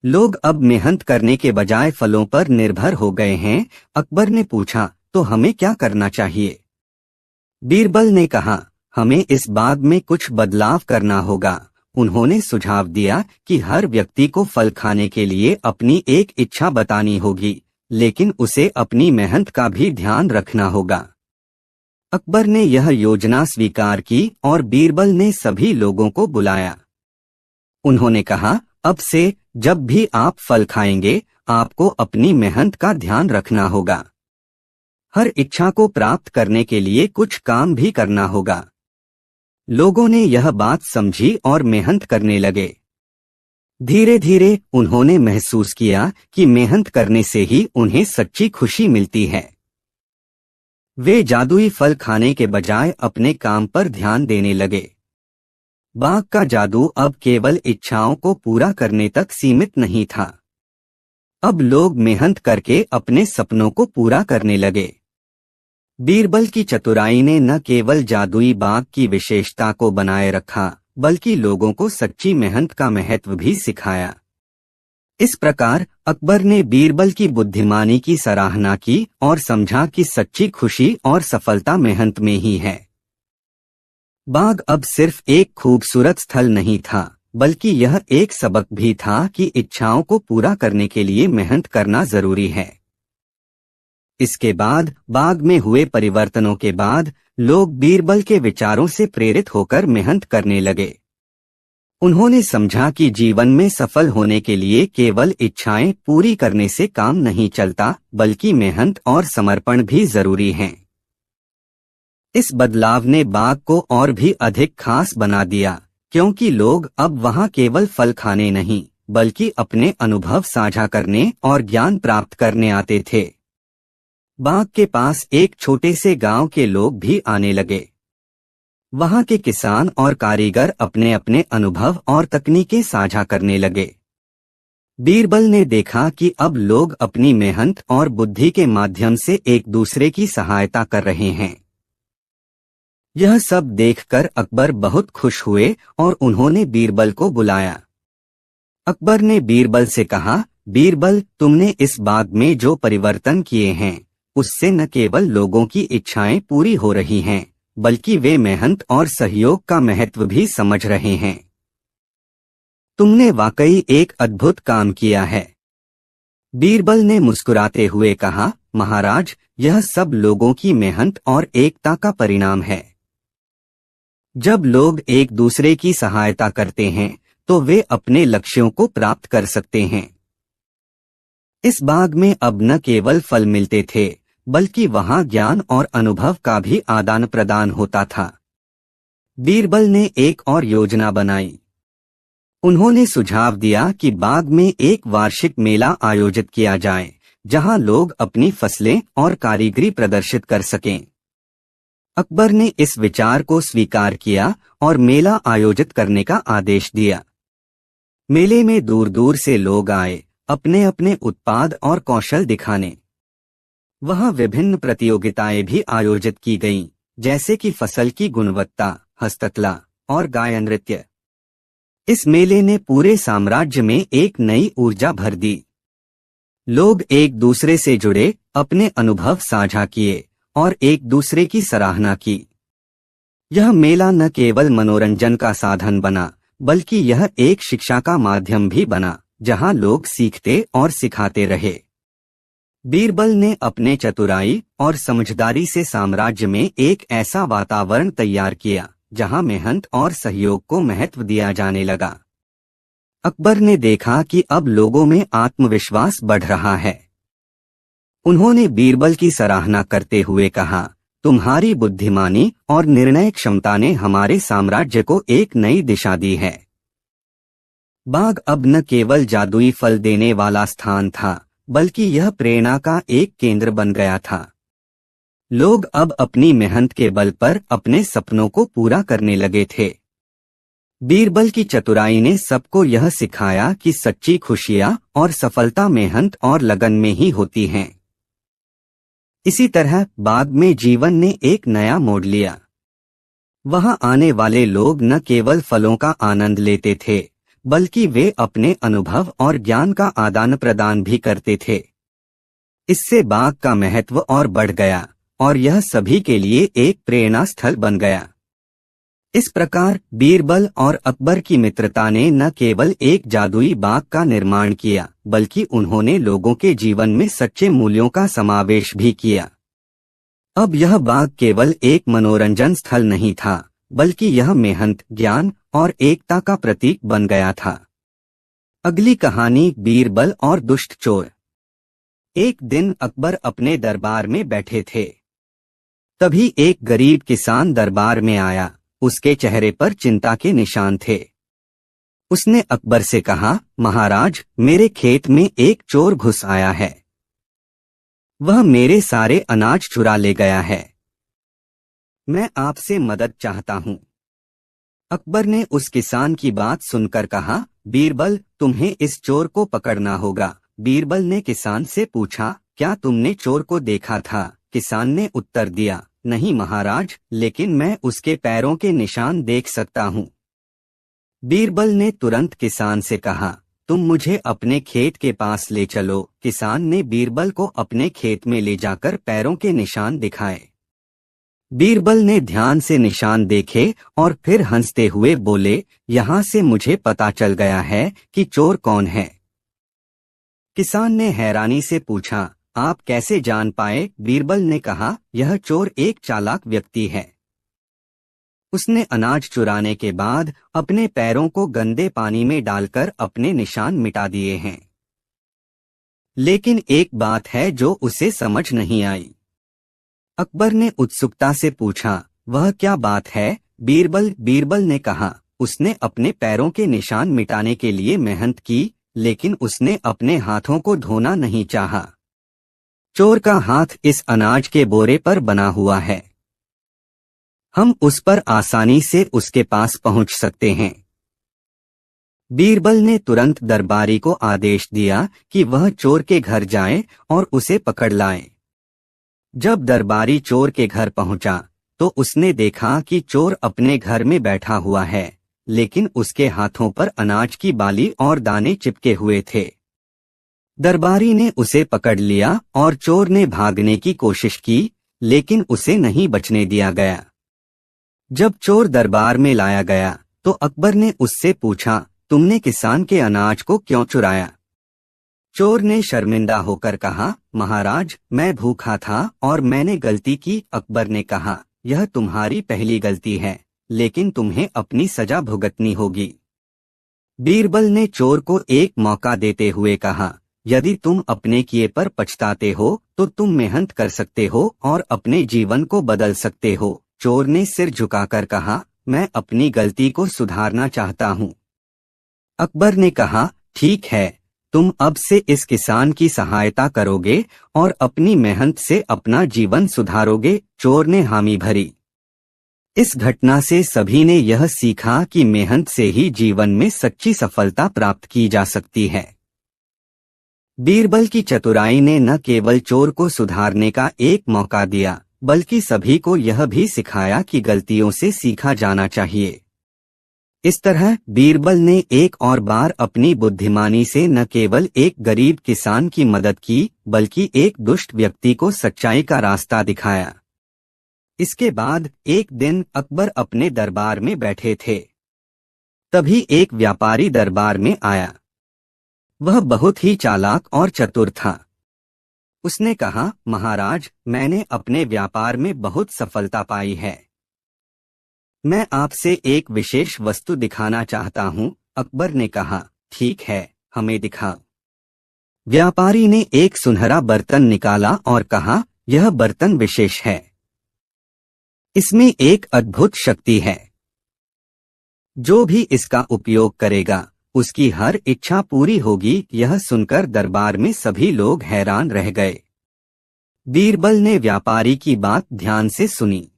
लोग अब मेहनत करने के बजाय फलों पर निर्भर हो गए हैं। अकबर ने पूछा, तो हमें क्या करना चाहिए? बीरबल ने कहा, हमें इस बाग में कुछ बदलाव करना होगा। उन्होंने सुझाव दिया कि हर व्यक्ति को फल खाने के लिए अपनी एक इच्छा बतानी होगी, लेकिन उसे अपनी मेहनत का भी ध्यान रखना होगा। अकबर ने यह योजना स्वीकार की और बीरबल ने सभी लोगों को बुलाया। उन्होंने कहा, अब से जब भी आप फल खाएंगे, आपको अपनी मेहनत का ध्यान रखना होगा। हर इच्छा को प्राप्त करने के लिए कुछ काम भी करना होगा। लोगों ने यह बात समझी और मेहनत करने लगे। धीरे धीरे उन्होंने महसूस किया कि मेहनत करने से ही उन्हें सच्ची खुशी मिलती है। वे जादुई फल खाने के बजाय अपने काम पर ध्यान देने लगे। बाग का जादू अब केवल इच्छाओं को पूरा करने तक सीमित नहीं था। अब लोग मेहनत करके अपने सपनों को पूरा करने लगे। बीरबल की चतुराई ने न केवल जादुई बाग की विशेषता को बनाए रखा, बल्कि लोगों को सच्ची मेहनत का महत्व भी सिखाया। इस प्रकार अकबर ने बीरबल की बुद्धिमानी की सराहना की और समझा कि सच्ची खुशी और सफलता मेहनत में ही है। बाग अब सिर्फ एक खूबसूरत स्थल नहीं था, बल्कि यह एक सबक भी था कि इच्छाओं को पूरा करने के लिए मेहनत करना जरूरी है। इसके बाद बाग में हुए परिवर्तनों के बाद लोग बीरबल के विचारों से प्रेरित होकर मेहनत करने लगे। उन्होंने समझा कि जीवन में सफल होने के लिए केवल इच्छाएं पूरी करने से काम नहीं चलता, बल्कि मेहनत और समर्पण भी जरूरी हैं। इस बदलाव ने बाग को और भी अधिक खास बना दिया, क्योंकि लोग अब वहां केवल फल खाने नहीं, बल्कि अपने अनुभव साझा करने और ज्ञान प्राप्त करने आते थे। बाग के पास एक छोटे से गांव के लोग भी आने लगे। वहां के किसान और कारीगर अपने अपने अनुभव और तकनीकें साझा करने लगे। बीरबल ने देखा कि अब लोग अपनी मेहनत और बुद्धि के माध्यम से एक दूसरे की सहायता कर रहे हैं। यह सब देखकर अकबर बहुत खुश हुए और उन्होंने बीरबल को बुलाया। अकबर ने बीरबल से कहा, बीरबल, तुमने इस बाग में जो परिवर्तन किए हैं, उससे न केवल लोगों की इच्छाएं पूरी हो रही हैं, बल्कि वे मेहनत और सहयोग का महत्व भी समझ रहे हैं। तुमने वाकई एक अद्भुत काम किया है। बीरबल ने मुस्कुराते हुए कहा, महाराज, यह सब लोगों की मेहनत और एकता का परिणाम है। जब लोग एक दूसरे की सहायता करते हैं तो वे अपने लक्ष्यों को प्राप्त कर सकते हैं। इस बाग में अब न केवल फल मिलते थे, बल्कि वहां ज्ञान और अनुभव का भी आदान प्रदान होता था। बीरबल ने एक और योजना बनाई। उन्होंने सुझाव दिया कि बाग में एक वार्षिक मेला आयोजित किया जाए, जहां लोग अपनी फसलें और कारीगरी प्रदर्शित कर सकें। अकबर ने इस विचार को स्वीकार किया और मेला आयोजित करने का आदेश दिया। मेले में दूर दूर से लोग आए, अपने अपने उत्पाद और कौशल दिखाने। वहां विभिन्न प्रतियोगिताएं भी आयोजित की गईं, जैसे कि फसल की गुणवत्ता, हस्तकला और गायन नृत्य। इस मेले ने पूरे साम्राज्य में एक नई ऊर्जा भर दी। लोग एक दूसरे से जुड़े, अपने अनुभव साझा किए और एक दूसरे की सराहना की। यह मेला न केवल मनोरंजन का साधन बना, बल्कि यह एक शिक्षा का माध्यम भी बना, जहां लोग सीखते और सिखाते रहे। बीरबल ने अपने चतुराई और समझदारी से साम्राज्य में एक ऐसा वातावरण तैयार किया, जहां मेहनत और सहयोग को महत्व दिया जाने लगा। अकबर ने देखा कि अब लोगों में आत्मविश्वास बढ़ रहा है। उन्होंने बीरबल की सराहना करते हुए कहा, तुम्हारी बुद्धिमानी और निर्णय क्षमता ने हमारे साम्राज्य को एक नई दिशा दी है। बाग अब न केवल जादुई फल देने वाला स्थान था, बल्कि यह प्रेरणा का एक केंद्र बन गया था। लोग अब अपनी मेहनत के बल पर अपने सपनों को पूरा करने लगे थे। बीरबल की चतुराई ने सबको यह सिखाया कि सच्ची खुशियां और सफलता मेहनत और लगन में ही होती हैं। इसी तरह बाग में जीवन ने एक नया मोड़ लिया। वहां आने वाले लोग न केवल फलों का आनंद लेते थे, बल्कि वे अपने अनुभव और ज्ञान का आदान प्रदान भी करते थे। इससे बाग का महत्व और बढ़ गया और यह सभी के लिए एक प्रेरणा स्थल बन गया। इस प्रकार बीरबल और अकबर की मित्रता ने न केवल एक जादुई बाग का निर्माण किया, बल्कि उन्होंने लोगों के जीवन में सच्चे मूल्यों का समावेश भी किया। अब यह बाग केवल एक मनोरंजन स्थल नहीं था, बल्कि यह मेहनत, ज्ञान और एकता का प्रतीक बन गया था। अगली कहानी, बीरबल और दुष्ट चोर। एक दिन अकबर अपने दरबार में बैठे थे। तभी एक गरीब किसान दरबार में आया। उसके चेहरे पर चिंता के निशान थे। उसने अकबर से कहा, महाराज, मेरे खेत में एक चोर घुस आया है। वह मेरे सारे अनाज चुरा ले गया है। मैं आपसे मदद चाहता हूँ। अकबर ने उस किसान की बात सुनकर कहा, बीरबल, तुम्हें इस चोर को पकड़ना होगा। बीरबल ने किसान से पूछा, क्या तुमने चोर को देखा था? किसान ने उत्तर दिया, नहीं महाराज, लेकिन मैं उसके पैरों के निशान देख सकता हूँ। बीरबल ने तुरंत किसान से कहा, तुम मुझे अपने खेत के पास ले चलो। किसान ने बीरबल को अपने खेत में ले जाकर पैरों के निशान दिखाए। बीरबल ने ध्यान से निशान देखे और फिर हंसते हुए बोले, यहाँ से मुझे पता चल गया है कि चोर कौन है। किसान ने हैरानी से पूछा, आप कैसे जान पाए? बीरबल ने कहा, यह चोर एक चालाक व्यक्ति है। उसने अनाज चुराने के बाद अपने पैरों को गंदे पानी में डालकर अपने निशान मिटा दिए हैं। लेकिन एक बात है जो उसे समझ नहीं आई। अकबर ने उत्सुकता से पूछा, वह क्या बात है? बीरबल ने कहा, उसने अपने पैरों के निशान मिटाने के लिए मेहनत की, लेकिन उसने अपने हाथों को धोना नहीं चाहा। चोर का हाथ इस अनाज के बोरे पर बना हुआ है। हम उस पर आसानी से उसके पास पहुंच सकते हैं। बीरबल ने तुरंत दरबारी को आदेश दिया कि वह चोर के घर जाए और उसे पकड़ लाए। जब दरबारी चोर के घर पहुंचा तो उसने देखा कि चोर अपने घर में बैठा हुआ है, लेकिन उसके हाथों पर अनाज की बाली और दाने चिपके हुए थे। दरबारी ने उसे पकड़ लिया और चोर ने भागने की कोशिश की, लेकिन उसे नहीं बचने दिया गया। जब चोर दरबार में लाया गया तो अकबर ने उससे पूछा, तुमने किसान के अनाज को क्यों चुराया? चोर ने शर्मिंदा होकर कहा, महाराज, मैं भूखा था और मैंने गलती की। अकबर ने कहा, यह तुम्हारी पहली गलती है, लेकिन तुम्हें अपनी सजा भुगतनी होगी। बीरबल ने चोर को एक मौका देते हुए कहा, यदि तुम अपने किए पर पछताते हो तो तुम मेहनत कर सकते हो और अपने जीवन को बदल सकते हो। चोर ने सिर झुकाकर कहा, मैं अपनी गलती को सुधारना चाहता हूँ। अकबर ने कहा, ठीक है, तुम अब से इस किसान की सहायता करोगे और अपनी मेहनत से अपना जीवन सुधारोगे। चोर ने हामी भरी। इस घटना से सभी ने यह सीखा कि मेहनत से ही जीवन में सच्ची सफलता प्राप्त की जा सकती है। बीरबल की चतुराई ने न केवल चोर को सुधारने का एक मौका दिया, बल्कि सभी को यह भी सिखाया कि गलतियों से सीखा जाना चाहिए। इस तरह बीरबल ने एक और बार अपनी बुद्धिमानी से न केवल एक गरीब किसान की मदद की, बल्कि एक दुष्ट व्यक्ति को सच्चाई का रास्ता दिखाया। इसके बाद एक दिन अकबर अपने दरबार में बैठे थे। तभी एक व्यापारी दरबार में आया। वह बहुत ही चालाक और चतुर था। उसने कहा, महाराज, मैंने अपने व्यापार में बहुत सफलता पाई है। मैं आपसे एक विशेष वस्तु दिखाना चाहता हूँ। अकबर ने कहा, ठीक है, हमें दिखाओ। व्यापारी ने एक सुनहरा बर्तन निकाला और कहा, यह बर्तन विशेष है। इसमें एक अद्भुत शक्ति है। जो भी इसका उपयोग करेगा उसकी हर इच्छा पूरी होगी। यह सुनकर दरबार में सभी लोग हैरान रह गए। बीरबल ने व्यापारी की बात ध्यान से सुनी।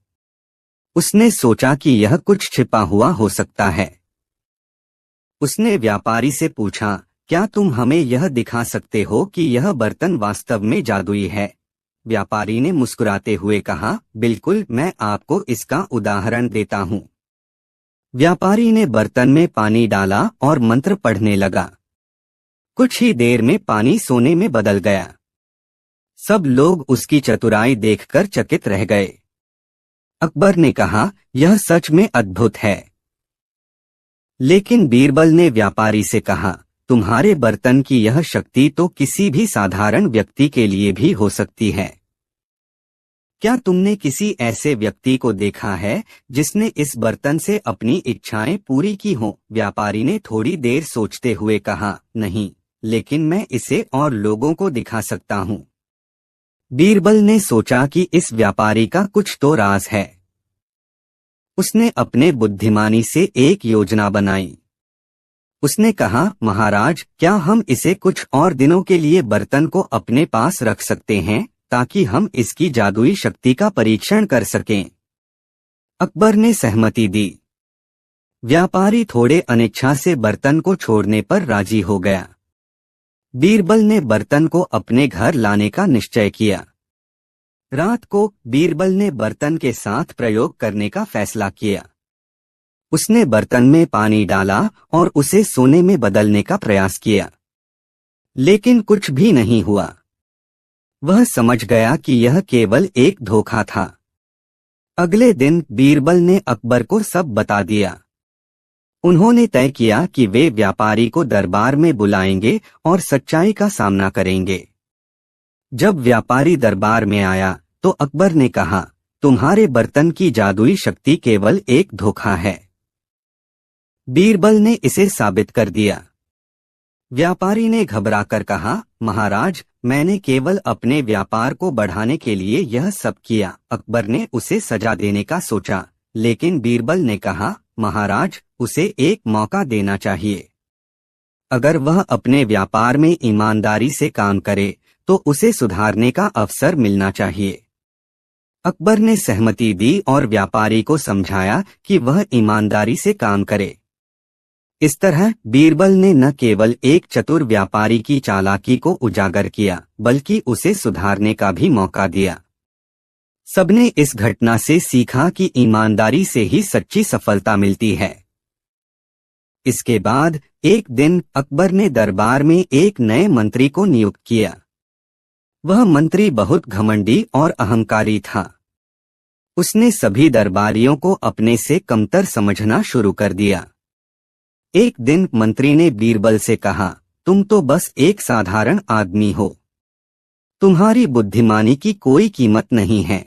उसने सोचा कि यह कुछ छिपा हुआ हो सकता है। उसने व्यापारी से पूछा, क्या तुम हमें यह दिखा सकते हो कि यह बर्तन वास्तव में जादुई है? व्यापारी ने मुस्कुराते हुए कहा, बिल्कुल, मैं आपको इसका उदाहरण देता हूँ। व्यापारी ने बर्तन में पानी डाला और मंत्र पढ़ने लगा। कुछ ही देर में पानी सोने में बदल गया। सब लोग उसकी चतुराई देखकर चकित रह गए। अकबर ने कहा, यह सच में अद्भुत है। लेकिन बीरबल ने व्यापारी से कहा, तुम्हारे बर्तन की यह शक्ति तो किसी भी साधारण व्यक्ति के लिए भी हो सकती है। क्या तुमने किसी ऐसे व्यक्ति को देखा है जिसने इस बर्तन से अपनी इच्छाएं पूरी की हों? व्यापारी ने थोड़ी देर सोचते हुए कहा, नहीं, लेकिन मैं इसे और लोगों को दिखा सकता हूँ। बीरबल ने सोचा कि इस व्यापारी का कुछ तो राज है। उसने अपने बुद्धिमानी से एक योजना बनाई। उसने कहा, महाराज, क्या हम इसे कुछ और दिनों के लिए बर्तन को अपने पास रख सकते हैं ताकि हम इसकी जादुई शक्ति का परीक्षण कर सकें? अकबर ने सहमति दी। व्यापारी थोड़े अनिच्छा से बर्तन को छोड़ने पर राजी हो गया। बीरबल ने बर्तन को अपने घर लाने का निश्चय किया। रात को बीरबल ने बर्तन के साथ प्रयोग करने का फैसला किया। उसने बर्तन में पानी डाला और उसे सोने में बदलने का प्रयास किया, लेकिन कुछ भी नहीं हुआ। वह समझ गया कि यह केवल एक धोखा था। अगले दिन बीरबल ने अकबर को सब बता दिया। उन्होंने तय किया कि वे व्यापारी को दरबार में बुलाएंगे और सच्चाई का सामना करेंगे। जब व्यापारी दरबार में आया तो अकबर ने कहा, तुम्हारे बर्तन की जादुई शक्ति केवल एक धोखा है। बीरबल ने इसे साबित कर दिया। व्यापारी ने घबराकर कहा, महाराज, मैंने केवल अपने व्यापार को बढ़ाने के लिए यह सब किया। अकबर ने उसे सजा देने का सोचा, लेकिन बीरबल ने कहा, महाराज, उसे एक मौका देना चाहिए। अगर वह अपने व्यापार में ईमानदारी से काम करे तो उसे सुधारने का अवसर मिलना चाहिए। अकबर ने सहमति दी और व्यापारी को समझाया कि वह ईमानदारी से काम करे। इस तरह बीरबल ने न केवल एक चतुर व्यापारी की चालाकी को उजागर किया, बल्कि उसे सुधारने का भी मौका दिया। सबने इस घटना से सीखा कि ईमानदारी से ही सच्ची सफलता मिलती है। इसके बाद एक दिन अकबर ने दरबार में एक नए मंत्री को नियुक्त किया। वह मंत्री बहुत घमंडी और अहंकारी था। उसने सभी दरबारियों को अपने से कमतर समझना शुरू कर दिया। एक दिन मंत्री ने बीरबल से कहा, तुम तो बस एक साधारण आदमी हो। तुम्हारी बुद्धिमानी की कोई कीमत नहीं है।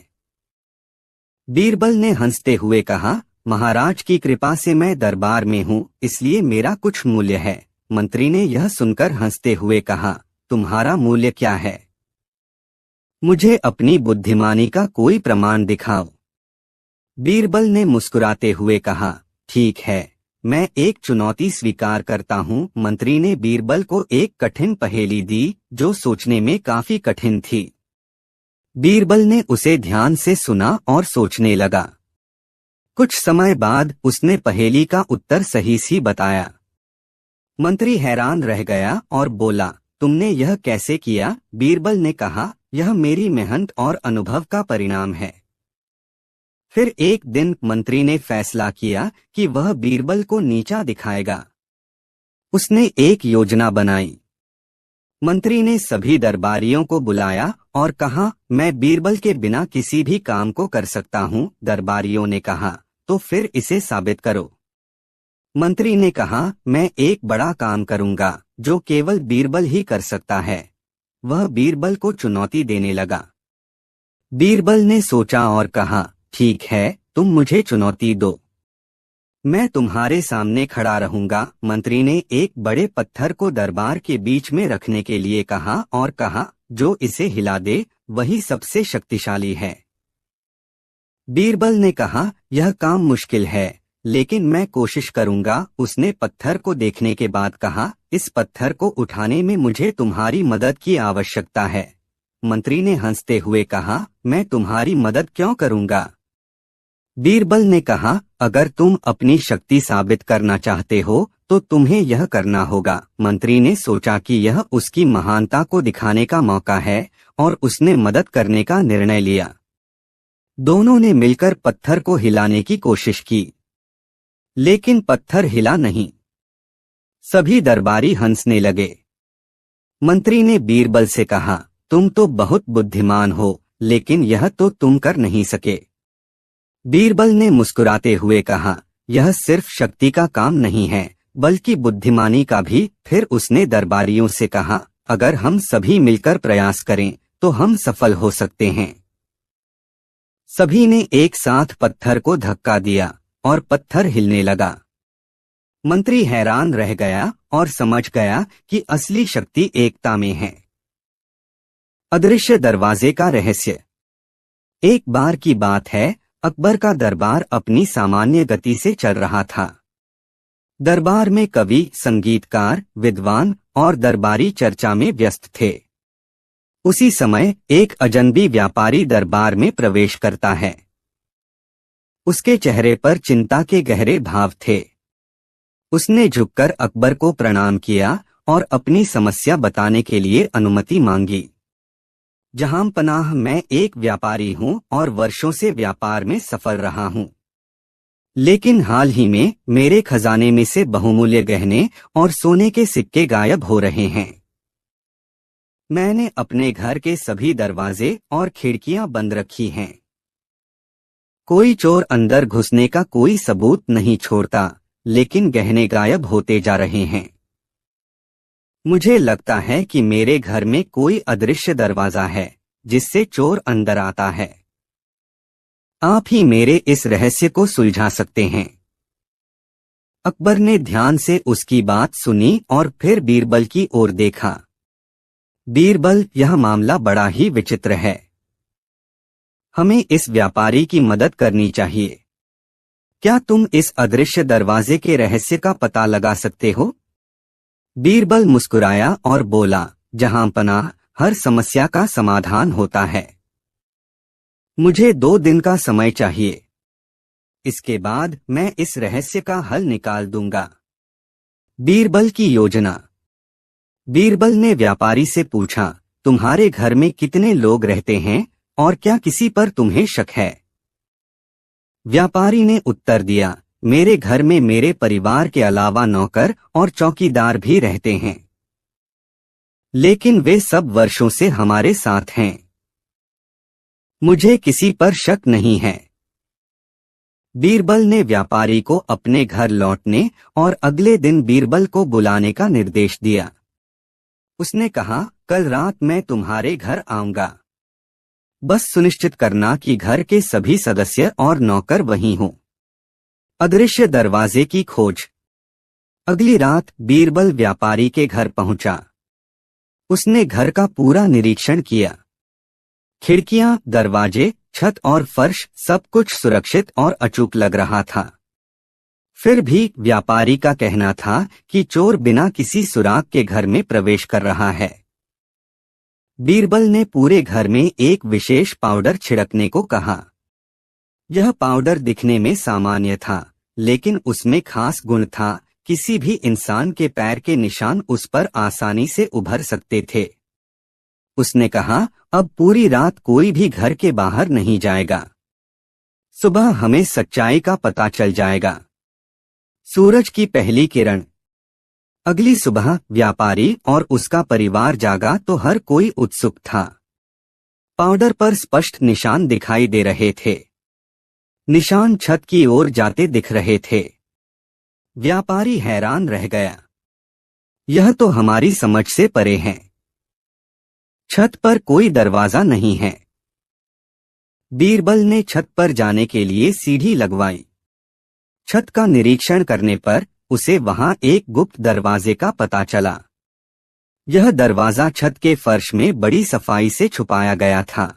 बीरबल ने हंसते हुए कहा, महाराज की कृपा से मैं दरबार में हूँ, इसलिए मेरा कुछ मूल्य है। मंत्री ने यह सुनकर हंसते हुए कहा, तुम्हारा मूल्य क्या है? मुझे अपनी बुद्धिमानी का कोई प्रमाण दिखाओ। बीरबल ने मुस्कुराते हुए कहा, ठीक है, मैं एक चुनौती स्वीकार करता हूँ। मंत्री ने बीरबल को एक कठिन पहेली दी, जो सोचने में काफी कठिन थी। बीरबल ने उसे ध्यान से सुना और सोचने लगा। कुछ समय बाद उसने पहेली का उत्तर सही सी बताया। मंत्री हैरान रह गया और बोला, तुमने यह कैसे किया? बीरबल ने कहा, यह मेरी मेहनत और अनुभव का परिणाम है। फिर एक दिन मंत्री ने फैसला किया कि वह बीरबल को नीचा दिखाएगा। उसने एक योजना बनाई। मंत्री ने सभी दरबारियों को बुलाया और कहा, मैं बीरबल के बिना किसी भी काम को कर सकता हूँ। दरबारियों ने कहा, तो फिर इसे साबित करो। मंत्री ने कहा, मैं एक बड़ा काम करूंगा जो केवल बीरबल ही कर सकता है। वह बीरबल को चुनौती देने लगा। बीरबल ने सोचा और कहा, ठीक है, तुम मुझे चुनौती दो, मैं तुम्हारे सामने खड़ा रहूंगा। मंत्री ने एक बड़े पत्थर को दरबार के बीच में रखने के लिए कहा और कहा, जो इसे हिला दे वही सबसे शक्तिशाली है। बीरबल ने कहा, यह काम मुश्किल है, लेकिन मैं कोशिश करूंगा। उसने पत्थर को देखने के बाद कहा, इस पत्थर को उठाने में मुझे तुम्हारी मदद की आवश्यकता है। मंत्री ने हंसते हुए कहा, मैं तुम्हारी मदद क्यों करूंगा? बीरबल ने कहा, अगर तुम अपनी शक्ति साबित करना चाहते हो तो तुम्हें यह करना होगा। मंत्री ने सोचा कि यह उसकी महानता को दिखाने का मौका है और उसने मदद करने का निर्णय लिया। दोनों ने मिलकर पत्थर को हिलाने की कोशिश की, लेकिन पत्थर हिला नहीं। सभी दरबारी हंसने लगे। मंत्री ने बीरबल से कहा, तुम तो बहुत बुद्धिमान हो, लेकिन यह तो तुम कर नहीं सके। बीरबल ने मुस्कुराते हुए कहा, यह सिर्फ शक्ति का काम नहीं है, बल्कि बुद्धिमानी का भी। फिर उसने दरबारियों से कहा, अगर हम सभी मिलकर प्रयास करें तो हम सफल हो सकते हैं। सभी ने एक साथ पत्थर को धक्का दिया और पत्थर हिलने लगा। मंत्री हैरान रह गया और समझ गया कि असली शक्ति एकता में है। अदृश्य दरवाजे का रहस्य। एक बार की बात है, अकबर का दरबार अपनी सामान्य गति से चल रहा था। दरबार में कवि, संगीतकार, विद्वान और दरबारी चर्चा में व्यस्त थे। उसी समय एक अजनबी व्यापारी दरबार में प्रवेश करता है। उसके चेहरे पर चिंता के गहरे भाव थे। उसने झुककर अकबर को प्रणाम किया और अपनी समस्या बताने के लिए अनुमति मांगी। जहां पनाह, मैं एक व्यापारी हूं और वर्षों से व्यापार में सफल रहा हूं। लेकिन हाल ही में मेरे खजाने में से बहुमूल्य गहने और सोने के सिक्के गायब हो रहे हैं। मैंने अपने घर के सभी दरवाजे और खिड़कियां बंद रखी हैं। कोई चोर अंदर घुसने का कोई सबूत नहीं छोड़ता, लेकिन गहने गायब होते जा रहे हैं। मुझे लगता है कि मेरे घर में कोई अदृश्य दरवाजा है जिससे चोर अंदर आता है। आप ही मेरे इस रहस्य को सुलझा सकते हैं। अकबर ने ध्यान से उसकी बात सुनी और फिर बीरबल की ओर देखा। बीरबल, यह मामला बड़ा ही विचित्र है। हमें इस व्यापारी की मदद करनी चाहिए। क्या तुम इस अदृश्य दरवाजे के रहस्य का पता लगा सकते हो? बीरबल मुस्कुराया और बोला, जहां पनाह, हर समस्या का समाधान होता है। मुझे 2 दिन का समय चाहिए। इसके बाद मैं इस रहस्य का हल निकाल दूंगा। बीरबल की योजना। बीरबल ने व्यापारी से पूछा, तुम्हारे घर में कितने लोग रहते हैं और क्या किसी पर तुम्हें शक है? व्यापारी ने उत्तर दिया, मेरे घर में मेरे परिवार के अलावा नौकर और चौकीदार भी रहते हैं, लेकिन वे सब वर्षों से हमारे साथ हैं। मुझे किसी पर शक नहीं है। बीरबल ने व्यापारी को अपने घर लौटने और अगले दिन बीरबल को बुलाने का निर्देश दिया। उसने कहा, कल रात मैं तुम्हारे घर आऊंगा। बस सुनिश्चित करना कि घर के सभी सदस्य और नौकर वहीं हों। अदृश्य दरवाजे की खोज। अगली रात बीरबल व्यापारी के घर पहुंचा। उसने घर का पूरा निरीक्षण किया। खिड़कियां, दरवाजे, छत और फर्श सब कुछ सुरक्षित और अचूक लग रहा था। फिर भी व्यापारी का कहना था कि चोर बिना किसी सुराग के घर में प्रवेश कर रहा है। बीरबल ने पूरे घर में एक विशेष पाउडर छिड़कने को कहा। यह पाउडर दिखने में सामान्य था, लेकिन उसमें खास गुण था। किसी भी इंसान के पैर के निशान उस पर आसानी से उभर सकते थे। उसने कहा, अब पूरी रात कोई भी घर के बाहर नहीं जाएगा। सुबह हमें सच्चाई का पता चल जाएगा। सूरज की पहली किरण। अगली सुबह व्यापारी और उसका परिवार जागा तो हर कोई उत्सुक था। पाउडर पर स्पष्ट निशान दिखाई दे रहे थे। निशान छत की ओर जाते दिख रहे थे। व्यापारी हैरान रह गया। यह तो हमारी समझ से परे है। छत पर कोई दरवाजा नहीं है। बीरबल ने छत पर जाने के लिए सीढ़ी लगवाई। छत का निरीक्षण करने पर उसे वहां एक गुप्त दरवाजे का पता चला। यह दरवाजा छत के फर्श में बड़ी सफाई से छुपाया गया था।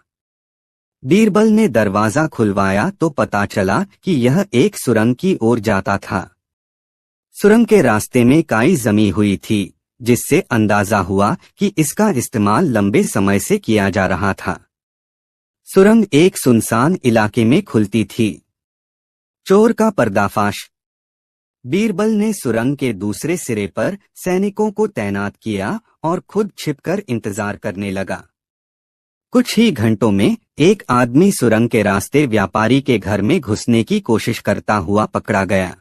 बीरबल ने दरवाजा खुलवाया तो पता चला कि यह एक सुरंग की ओर जाता था। सुरंग के रास्ते में काई जमी हुई थी, जिससे अंदाजा हुआ कि इसका इस्तेमाल लंबे समय से किया जा रहा था। सुरंग एक सुनसान इलाके में खुलती थी। चोर का पर्दाफाश। बीरबल ने सुरंग के दूसरे सिरे पर सैनिकों को तैनात किया और खुद छिपकर इंतजार करने लगा। कुछ ही घंटों में एक आदमी सुरंग के रास्ते व्यापारी के घर में घुसने की कोशिश करता हुआ पकड़ा गया।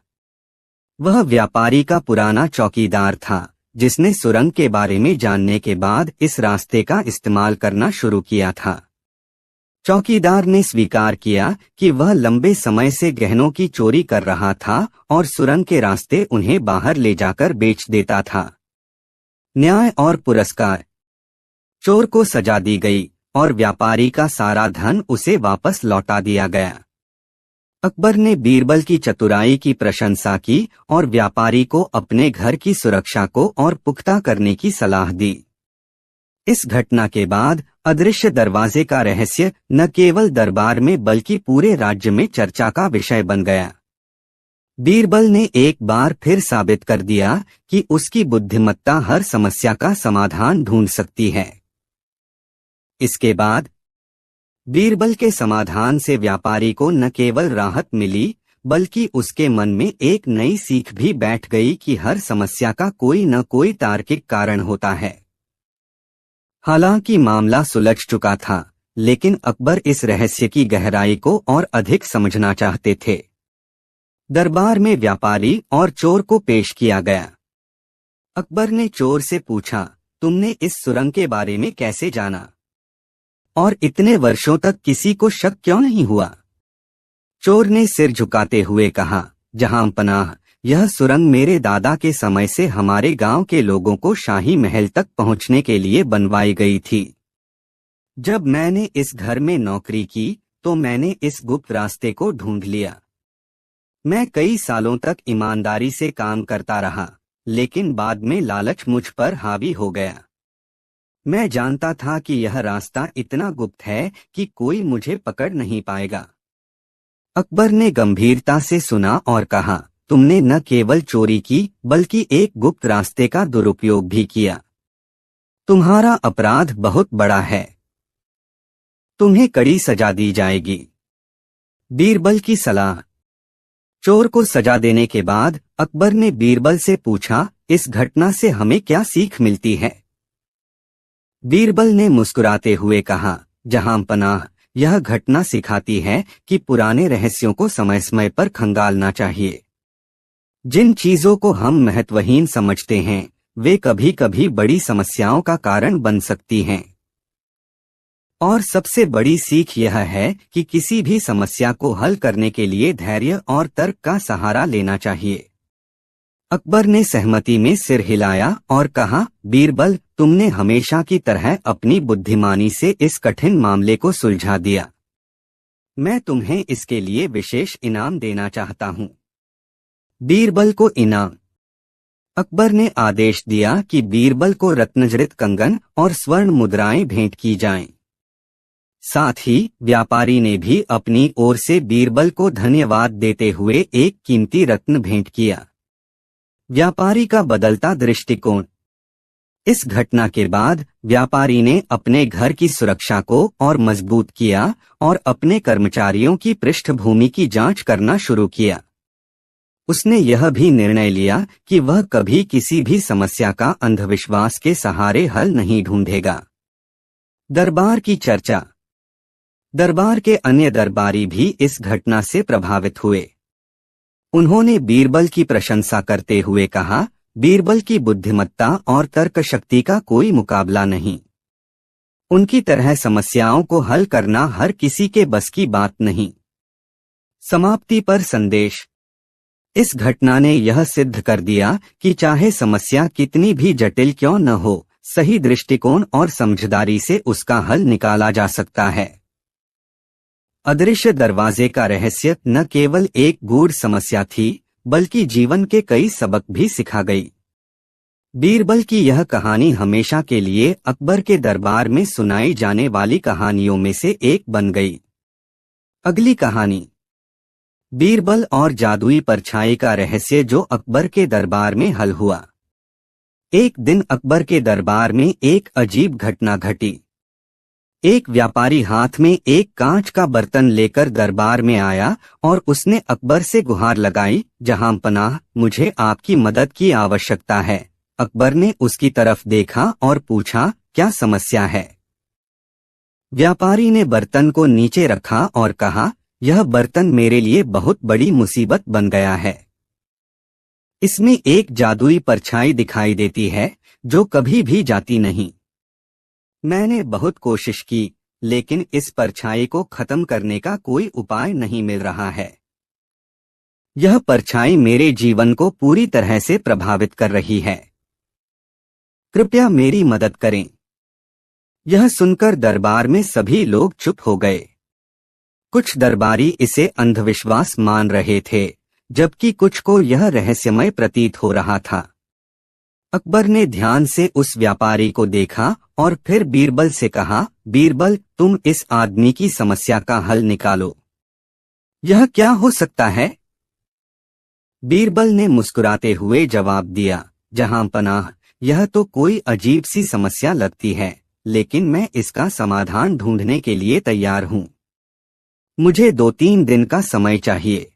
वह व्यापारी का पुराना चौकीदार था, जिसने सुरंग के बारे में जानने के बाद इस रास्ते का इस्तेमाल करना शुरू किया था। चौकीदार ने स्वीकार किया कि वह लंबे समय से गहनों की चोरी कर रहा था और सुरंग के रास्ते उन्हें बाहर ले जाकर बेच देता था। न्याय और पुरस्कार। चोर को सजा दी गई और व्यापारी का सारा धन उसे वापस लौटा दिया गया। अकबर ने बीरबल की चतुराई की प्रशंसा की और व्यापारी को अपने घर की सुरक्षा को और पुख्ता करने की सलाह दी। इस घटना के बाद अदृश्य दरवाजे का रहस्य न केवल दरबार में बल्कि पूरे राज्य में चर्चा का विषय बन गया। बीरबल ने एक बार फिर साबित कर दिया कि उसकी बुद्धिमत्ता हर समस्या का समाधान ढूंढ सकती है। इसके बाद बीरबल के समाधान से व्यापारी को न केवल राहत मिली बल्कि उसके मन में एक नई सीख भी बैठ गई कि हर समस्या का कोई न कोई तार्किक कारण होता है। हालांकि मामला सुलझ चुका था, लेकिन अकबर इस रहस्य की गहराई को और अधिक समझना चाहते थे। दरबार में व्यापारी और चोर को पेश किया गया। अकबर ने चोर से पूछा, तुमने इस सुरंग के बारे में कैसे जाना और इतने वर्षों तक किसी को शक क्यों नहीं हुआ? चोर ने सिर झुकाते हुए कहा, जहां पनाह, यह सुरंग मेरे दादा के समय से हमारे गांव के लोगों को शाही महल तक पहुंचने के लिए बनवाई गई थी। जब मैंने इस घर में नौकरी की तो मैंने इस गुप्त रास्ते को ढूंढ लिया। मैं कई सालों तक ईमानदारी से काम करता रहा, लेकिन बाद में लालच मुझ पर हावी हो गया। मैं जानता था कि यह रास्ता इतना गुप्त है कि कोई मुझे पकड़ नहीं पाएगा। अकबर ने गंभीरता से सुना और कहा, तुमने न केवल चोरी की बल्कि एक गुप्त रास्ते का दुरुपयोग भी किया। तुम्हारा अपराध बहुत बड़ा है। तुम्हें कड़ी सजा दी जाएगी। बीरबल की सलाह। चोर को सजा देने के बाद अकबर ने बीरबल से पूछा, इस घटना से हमें क्या सीख मिलती है? बीरबल ने मुस्कुराते हुए कहा, जहां पनाह, यह घटना सिखाती है कि पुराने रहस्यों को समय समय पर खंगालना चाहिए। जिन चीजों को हम महत्वहीन समझते हैं वे कभी कभी बड़ी समस्याओं का कारण बन सकती हैं। और सबसे बड़ी सीख यह है कि किसी भी समस्या को हल करने के लिए धैर्य और तर्क का सहारा लेना चाहिए। अकबर ने सहमति में सिर हिलाया और कहा, बीरबल, तुमने हमेशा की तरह अपनी बुद्धिमानी से इस कठिन मामले को सुलझा दिया। मैं तुम्हें इसके लिए विशेष इनाम देना चाहता हूँ। बीरबल को इनाम। अकबर ने आदेश दिया कि बीरबल को रत्नजड़ित कंगन और स्वर्ण मुद्राएं भेंट की जाएं। साथ ही व्यापारी ने भी अपनी ओर से बीरबल को धन्यवाद देते हुए एक कीमती रत्न भेंट किया। व्यापारी का बदलता दृष्टिकोण। इस घटना के बाद व्यापारी ने अपने घर की सुरक्षा को और मजबूत किया और अपने कर्मचारियों की पृष्ठभूमि की जांच करना शुरू किया। उसने यह भी निर्णय लिया कि वह कभी किसी भी समस्या का अंधविश्वास के सहारे हल नहीं ढूंढेगा। दरबार की चर्चा। दरबार के अन्य दरबारी भी इस घटना से प्रभावित हुए। उन्होंने बीरबल की प्रशंसा करते हुए कहा, बीरबल की बुद्धिमत्ता और तर्क शक्ति का कोई मुकाबला नहीं। उनकी तरह समस्याओं को हल करना हर किसी के बस की बात नहीं। समाप्ति पर संदेश। इस घटना ने यह सिद्ध कर दिया कि चाहे समस्या कितनी भी जटिल क्यों न हो, सही दृष्टिकोण और समझदारी से उसका हल निकाला जा सकता है। अदृश्य दरवाजे का रहस्य न केवल एक गूढ़ समस्या थी, बल्कि जीवन के कई सबक भी सिखा गई। बीरबल की यह कहानी हमेशा के लिए अकबर के दरबार में सुनाई जाने वाली कहानियों में से एक बन गई। अगली कहानी, बीरबल और जादुई परछाई का रहस्य जो अकबर के दरबार में हल हुआ। एक दिन अकबर के दरबार में एक अजीब घटना घटी। एक व्यापारी हाथ में एक कांच का बर्तन लेकर दरबार में आया और उसने अकबर से गुहार लगाई, जहां पनाह, मुझे आपकी मदद की आवश्यकता है। अकबर ने उसकी तरफ देखा और पूछा, क्या समस्या है? व्यापारी ने बर्तन को नीचे रखा और कहा, यह बर्तन मेरे लिए बहुत बड़ी मुसीबत बन गया है। इसमें एक जादुई परछाई दिखाई देती है जो कभी भी जाती नहीं। मैंने बहुत कोशिश की, लेकिन इस परछाई को खत्म करने का कोई उपाय नहीं मिल रहा है। यह परछाई मेरे जीवन को पूरी तरह से प्रभावित कर रही है। कृपया मेरी मदद करें। यह सुनकर दरबार में सभी लोग चुप हो गए। कुछ दरबारी इसे अंधविश्वास मान रहे थे, जबकि कुछ को यह रहस्यमय प्रतीत हो रहा था। अकबर ने ध्यान से उस व्यापारी को देखा और फिर बीरबल से कहा, बीरबल, तुम इस आदमी की समस्या का हल निकालो। यह क्या हो सकता है? बीरबल ने मुस्कुराते हुए जवाब दिया, जहां पनाह, यह तो कोई अजीब सी समस्या लगती है, लेकिन मैं इसका समाधान ढूंढने के लिए तैयार हूं। मुझे 2-3 दिन का समय चाहिए।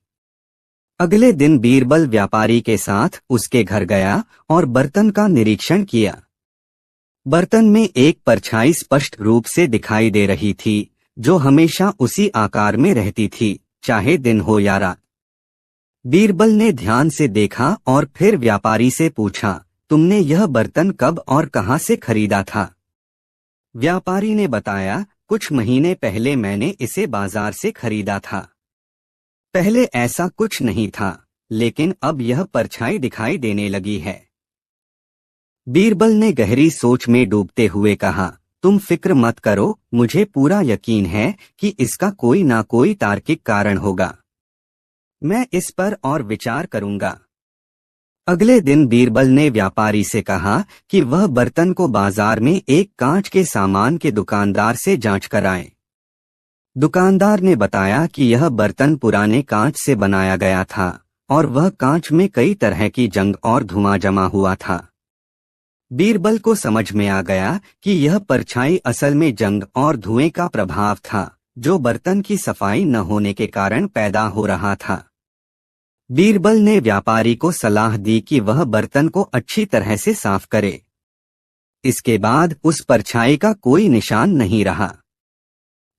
अगले दिन बीरबल व्यापारी के साथ उसके घर गया और बर्तन का निरीक्षण किया। बर्तन में एक परछाई स्पष्ट रूप से दिखाई दे रही थी, जो हमेशा उसी आकार में रहती थी, चाहे दिन हो या रात। बीरबल ने ध्यान से देखा और फिर व्यापारी से पूछा, तुमने यह बर्तन कब और कहां से खरीदा था? व्यापारी ने बताया, कुछ महीने पहले मैंने इसे बाजार से खरीदा था। पहले ऐसा कुछ नहीं था, लेकिन अब यह परछाई दिखाई देने लगी है। बीरबल ने गहरी सोच में डूबते हुए कहा, तुम फिक्र मत करो, मुझे पूरा यकीन है कि इसका कोई ना कोई तार्किक कारण होगा। मैं इस पर और विचार करूंगा। अगले दिन बीरबल ने व्यापारी से कहा कि वह बर्तन को बाजार में एक कांच के सामान के दुकानदार से जांच कराए। दुकानदार ने बताया कि यह बर्तन पुराने कांच से बनाया गया था और वह कांच में कई तरह की जंग और धुआं जमा हुआ था। बीरबल को समझ में आ गया कि यह परछाई असल में जंग और धुएं का प्रभाव था, जो बर्तन की सफाई न होने के कारण पैदा हो रहा था। बीरबल ने व्यापारी को सलाह दी कि वह बर्तन को अच्छी तरह से साफ करे। इसके बाद उस परछाई का कोई निशान नहीं रहा।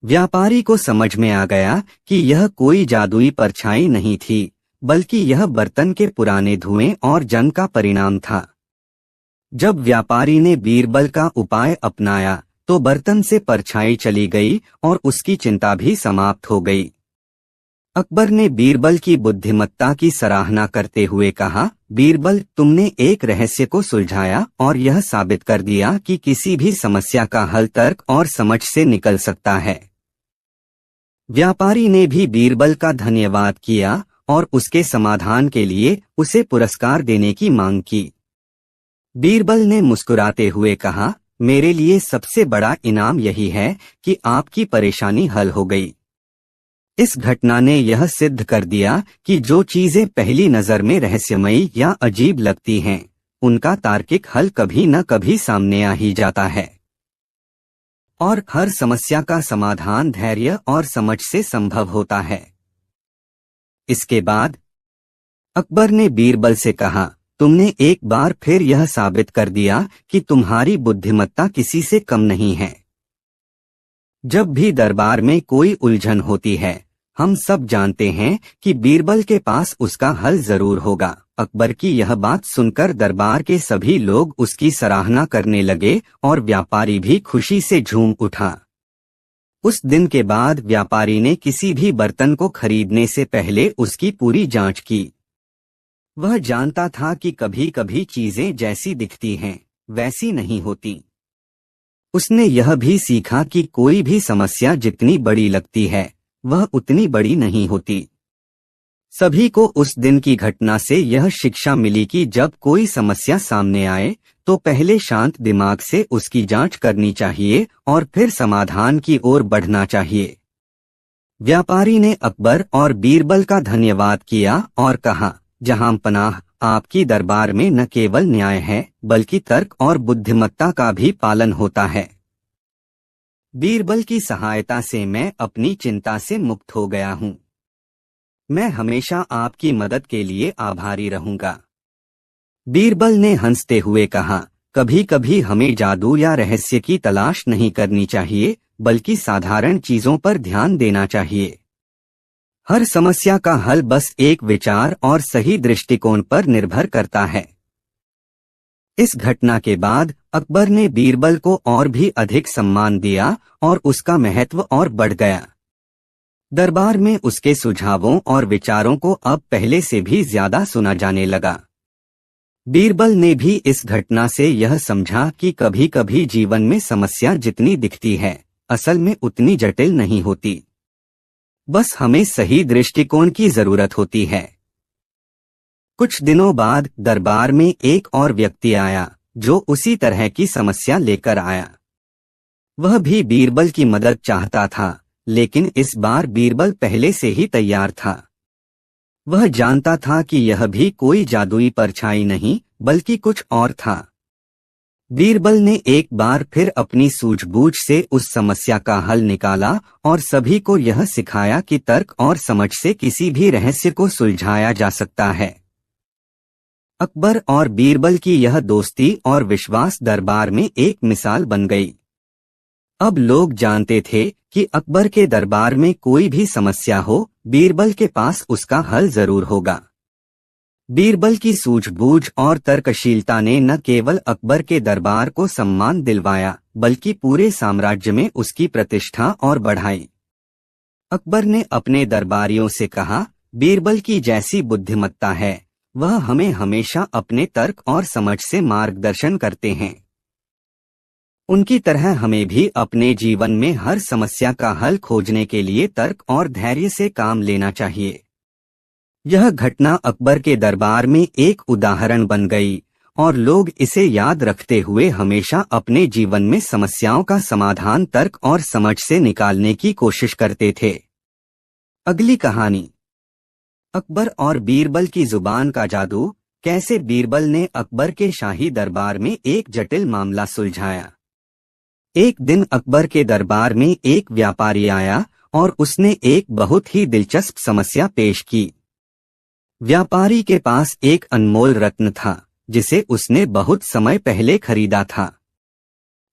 व्यापारी को समझ में आ गया कि यह कोई जादुई परछाई नहीं थी, बल्कि यह बर्तन के पुराने धुएं और जंग का परिणाम था। जब व्यापारी ने बीरबल का उपाय अपनाया, तो बर्तन से परछाई चली गई और उसकी चिंता भी समाप्त हो गई। अकबर ने बीरबल की बुद्धिमत्ता की सराहना करते हुए कहा, बीरबल, तुमने एक रहस्य को सुलझाया और यह साबित कर दिया कि किसी भी समस्या का हल तर्क और समझ से निकल सकता है। व्यापारी ने भी बीरबल का धन्यवाद किया और उसके समाधान के लिए उसे पुरस्कार देने की मांग की। बीरबल ने मुस्कुराते हुए कहा, मेरे लिए सबसे बड़ा इनाम यही है कि आपकी परेशानी हल हो गई। इस घटना ने यह सिद्ध कर दिया कि जो चीजें पहली नजर में रहस्यमयी या अजीब लगती हैं, उनका तार्किक हल कभी न कभी सामने आ ही जाता है। और हर समस्या का समाधान धैर्य और समझ से संभव होता है। इसके बाद अकबर ने बीरबल से कहा, तुमने एक बार फिर यह साबित कर दिया कि तुम्हारी बुद्धिमत्ता किसी से कम नहीं है। जब भी दरबार में कोई उलझन होती है, हम सब जानते हैं कि बीरबल के पास उसका हल जरूर होगा। अकबर की यह बात सुनकर दरबार के सभी लोग उसकी सराहना करने लगे और व्यापारी भी खुशी से झूम उठा। उस दिन के बाद व्यापारी ने किसी भी बर्तन को खरीदने से पहले उसकी पूरी जांच की। वह जानता था कि कभी कभी चीजें जैसी दिखती हैं, वैसी नहीं होती। उसने यह भी सीखा कि कोई भी समस्या जितनी बड़ी लगती है, वह उतनी बड़ी नहीं होती। सभी को उस दिन की घटना से यह शिक्षा मिली कि जब कोई समस्या सामने आए, तो पहले शांत दिमाग से उसकी जांच करनी चाहिए और फिर समाधान की ओर बढ़ना चाहिए। व्यापारी ने अकबर और बीरबल का धन्यवाद किया और कहा, जहां पनाह, आपकी दरबार में न केवल न्याय है, बल्कि तर्क और बुद्धिमत्ता का भी पालन होता है। बीरबल की सहायता से मैं अपनी चिंता से मुक्त हो गया हूँ। मैं हमेशा आपकी मदद के लिए आभारी रहूंगा। बीरबल ने हंसते हुए कहा, कभी कभी हमें जादू या रहस्य की तलाश नहीं करनी चाहिए, बल्कि साधारण चीजों पर ध्यान देना चाहिए। हर समस्या का हल बस एक विचार और सही दृष्टिकोण पर निर्भर करता है। इस घटना के बाद अकबर ने बीरबल को और भी अधिक सम्मान दिया और उसका महत्व और बढ़ गया। दरबार में उसके सुझावों और विचारों को अब पहले से भी ज्यादा सुना जाने लगा। बीरबल ने भी इस घटना से यह समझा कि कभी कभी जीवन में समस्या जितनी दिखती है, असल में उतनी जटिल नहीं होती। बस हमें सही दृष्टिकोण की जरूरत होती है। कुछ दिनों बाद दरबार में एक और व्यक्ति आया, जो उसी तरह की समस्या लेकर आया। वह भी बीरबल की मदद चाहता था, लेकिन इस बार बीरबल पहले से ही तैयार था। वह जानता था कि यह भी कोई जादुई परछाई नहीं, बल्कि कुछ और था। बीरबल ने एक बार फिर अपनी सूझबूझ से उस समस्या का हल निकाला और सभी को यह सिखाया कि तर्क और समझ से किसी भी रहस्य को सुलझाया जा सकता है। अकबर और बीरबल की यह दोस्ती और विश्वास दरबार में एक मिसाल बन गई। अब लोग जानते थे कि अकबर के दरबार में कोई भी समस्या हो, बीरबल के पास उसका हल जरूर होगा। बीरबल की सूझबूझ और तर्कशीलता ने न केवल अकबर के दरबार को सम्मान दिलवाया, बल्कि पूरे साम्राज्य में उसकी प्रतिष्ठा और बढ़ाई। अकबर ने अपने दरबारियों से कहा, बीरबल की जैसी बुद्धिमत्ता है, वह हमें हमेशा अपने तर्क और समझ से मार्गदर्शन करते हैं। उनकी तरह हमें भी अपने जीवन में हर समस्या का हल खोजने के लिए तर्क और धैर्य से काम लेना चाहिए। यह घटना अकबर के दरबार में एक उदाहरण बन गई और लोग इसे याद रखते हुए हमेशा अपने जीवन में समस्याओं का समाधान तर्क और समझ से निकालने की कोशिश करते थे। अगली कहानी, अकबर और बीरबल की जुबान का जादू। कैसे बीरबल ने अकबर के शाही दरबार में एक जटिल मामला सुलझाया। एक दिन अकबर के दरबार में एक व्यापारी आया और उसने एक बहुत ही दिलचस्प समस्या पेश की। व्यापारी के पास एक अनमोल रत्न था जिसे उसने बहुत समय पहले खरीदा था।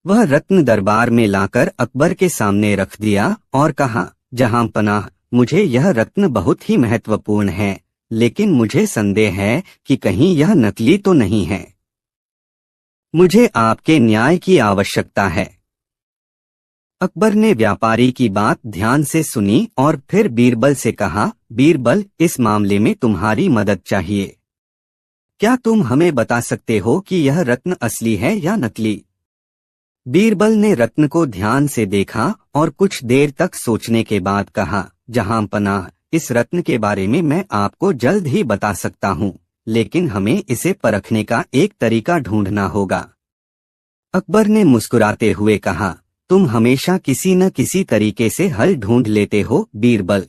वह रत्न दरबार में लाकर अकबर के सामने रख दिया और कहा, जहां पनाह, मुझे यह रत्न बहुत ही महत्वपूर्ण है, लेकिन मुझे संदेह है कि कहीं यह नकली तो नहीं है। मुझे आपके न्याय की आवश्यकता है। अकबर ने व्यापारी की बात ध्यान से सुनी और फिर बीरबल से कहा, बीरबल, इस मामले में तुम्हारी मदद चाहिए। क्या तुम हमें बता सकते हो कि यह रत्न असली है या नकली? बीरबल ने रत्न को ध्यान से देखा और कुछ देर तक सोचने के बाद कहा, जहां पनाह, इस रत्न के बारे में मैं आपको जल्द ही बता सकता हूँ, लेकिन हमें इसे परखने का एक तरीका ढूंढना होगा। अकबर ने मुस्कुराते हुए कहा, तुम हमेशा किसी न किसी तरीके से हल ढूंढ लेते हो, बीरबल।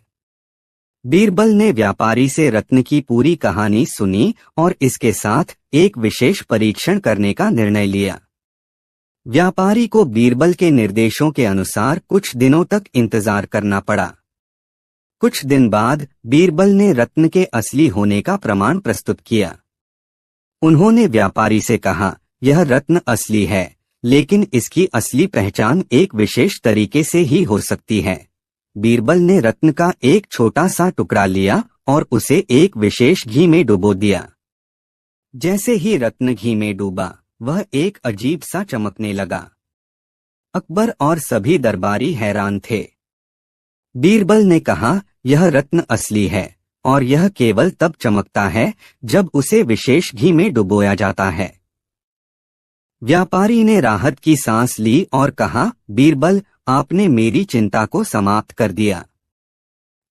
बीरबल ने व्यापारी से रत्न की पूरी कहानी सुनी और इसके साथ एक विशेष परीक्षण करने का निर्णय लिया। व्यापारी को बीरबल के निर्देशों के अनुसार कुछ दिनों तक इंतजार करना पड़ा। कुछ दिन बाद बीरबल ने रत्न के असली होने का प्रमाण प्रस्तुत किया। उन्होंने व्यापारी से कहा, यह रत्न असली है, लेकिन इसकी असली पहचान एक विशेष तरीके से ही हो सकती है। बीरबल ने रत्न का एक छोटा सा टुकड़ा लिया और उसे एक विशेष घी में डुबो दिया। जैसे ही रत्न घी में डूबा, वह एक अजीब सा चमकने लगा। अकबर और सभी दरबारी हैरान थे। बीरबल ने कहा, यह रत्न असली है और यह केवल तब चमकता है जब उसे विशेष घी में डुबोया जाता है। व्यापारी ने राहत की सांस ली और कहा, बीरबल, आपने मेरी चिंता को समाप्त कर दिया।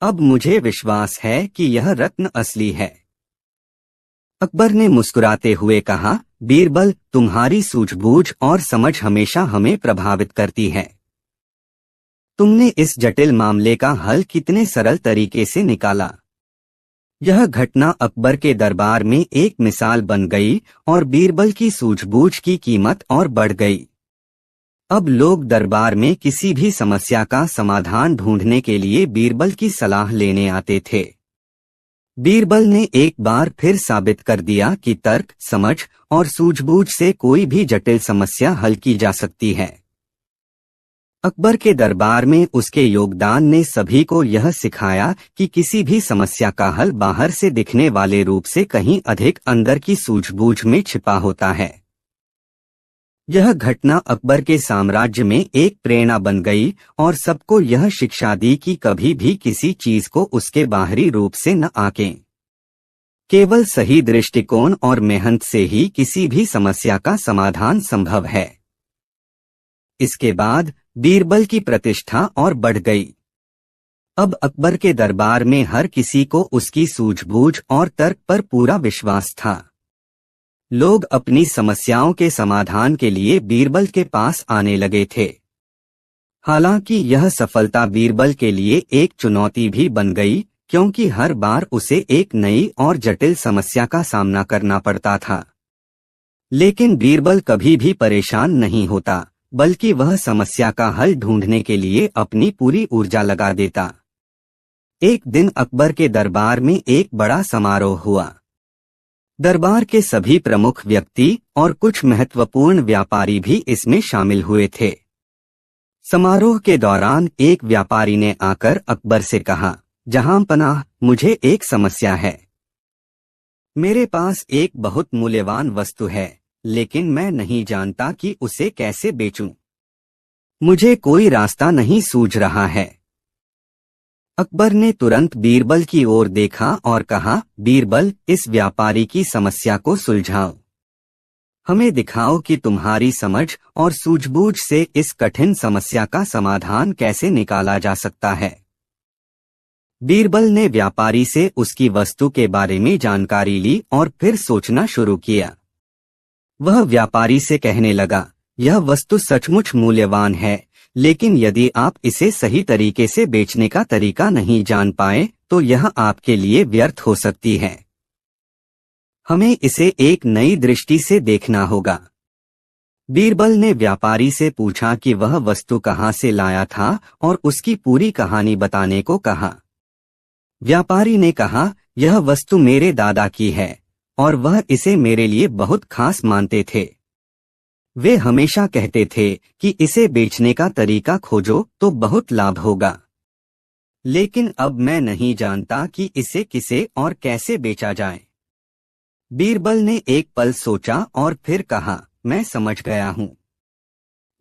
अब मुझे विश्वास है कि यह रत्न असली है। अकबर ने मुस्कुराते हुए कहा, बीरबल, तुम्हारी सूझबूझ और समझ हमेशा हमें प्रभावित करती है। तुमने इस जटिल मामले का हल कितने सरल तरीके से निकाला। यह घटना अकबर के दरबार में एक मिसाल बन गई और बीरबल की सूझबूझ की कीमत और बढ़ गई। अब लोग दरबार में किसी भी समस्या का समाधान ढूंढने के लिए बीरबल की सलाह लेने आते थे। बीरबल ने एक बार फिर साबित कर दिया कि तर्क, समझ और सूझबूझ से कोई भी जटिल समस्या हल की जा सकती है। अकबर के दरबार में उसके योगदान ने सभी को यह सिखाया कि किसी भी समस्या का हल बाहर से दिखने वाले रूप से कहीं अधिक अंदर की सूझबूझ में छिपा होता है। यह घटना अकबर के साम्राज्य में एक प्रेरणा बन गई और सबको यह शिक्षा दी कि कभी भी किसी चीज को उसके बाहरी रूप से न आंकें। केवल सही दृष्टिकोण और मेहनत से ही किसी भी समस्या का समाधान संभव है। इसके बाद बीरबल की प्रतिष्ठा और बढ़ गई। अब अकबर के दरबार में हर किसी को उसकी सूझबूझ और तर्क पर पूरा विश्वास था। लोग अपनी समस्याओं के समाधान के लिए बीरबल के पास आने लगे थे। हालांकि यह सफलता बीरबल के लिए एक चुनौती भी बन गई, क्योंकि हर बार उसे एक नई और जटिल समस्या का सामना करना पड़ता था। लेकिन बीरबल कभी भी परेशान नहीं होता, बल्कि वह समस्या का हल ढूंढने के लिए अपनी पूरी ऊर्जा लगा देता। एक दिन अकबर के दरबार में एक बड़ा समारोह हुआ। दरबार के सभी प्रमुख व्यक्ति और कुछ महत्वपूर्ण व्यापारी भी इसमें शामिल हुए थे। समारोह के दौरान एक व्यापारी ने आकर अकबर से कहा, जहांपनाह, मुझे एक समस्या है। मेरे पास एक बहुत मूल्यवान वस्तु है, लेकिन मैं नहीं जानता कि उसे कैसे बेचूं। मुझे कोई रास्ता नहीं सूझ रहा है। अकबर ने तुरंत बीरबल की ओर देखा और कहा, बीरबल, इस व्यापारी की समस्या को सुलझाओ। हमें दिखाओ कि तुम्हारी समझ और सूझबूझ से इस कठिन समस्या का समाधान कैसे निकाला जा सकता है। बीरबल ने व्यापारी से उसकी वस्तु के बारे में जानकारी ली और फिर सोचना शुरू किया। वह व्यापारी से कहने लगा, यह वस्तु सचमुच मूल्यवान है, लेकिन यदि आप इसे सही तरीके से बेचने का तरीका नहीं जान पाए तो यह आपके लिए व्यर्थ हो सकती है। हमें इसे एक नई दृष्टि से देखना होगा। बीरबल ने व्यापारी से पूछा कि वह वस्तु कहाँ से लाया था और उसकी पूरी कहानी बताने को कहा। व्यापारी ने कहा, यह वस्तु मेरे दादा की है और वह इसे मेरे लिए बहुत खास मानते थे। वे हमेशा कहते थे कि इसे बेचने का तरीका खोजो तो बहुत लाभ होगा। लेकिन अब मैं नहीं जानता कि इसे किसे और कैसे बेचा जाए। बीरबल ने एक पल सोचा और फिर कहा, मैं समझ गया हूँ।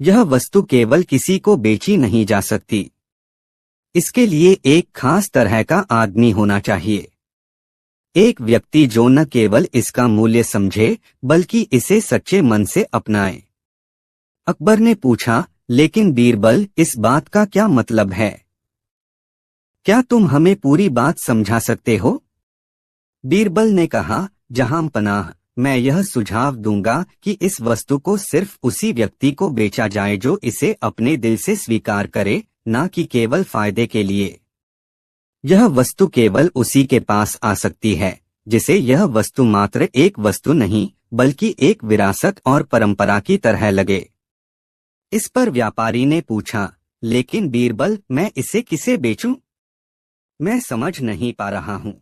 यह वस्तु केवल किसी को बेची नहीं जा सकती। इसके लिए एक खास तरह का आदमी होना चाहिए। एक व्यक्ति जो न केवल इसका मूल्य समझे बल्कि इसे सच्चे मन से अपनाए। अकबर ने पूछा, लेकिन बीरबल, इस बात का क्या मतलब है? क्या तुम हमें पूरी बात समझा सकते हो? बीरबल ने कहा, जहांपनाह, मैं यह सुझाव दूंगा कि इस वस्तु को सिर्फ उसी व्यक्ति को बेचा जाए जो इसे अपने दिल से स्वीकार करे, न कि केवल फायदे के लिए। यह वस्तु केवल उसी के पास आ सकती है जिसे यह वस्तु मात्र एक वस्तु नहीं बल्कि एक विरासत और परंपरा की तरह लगे। इस पर व्यापारी ने पूछा, लेकिन बीरबल, मैं इसे किसे बेचूं? मैं समझ नहीं पा रहा हूं।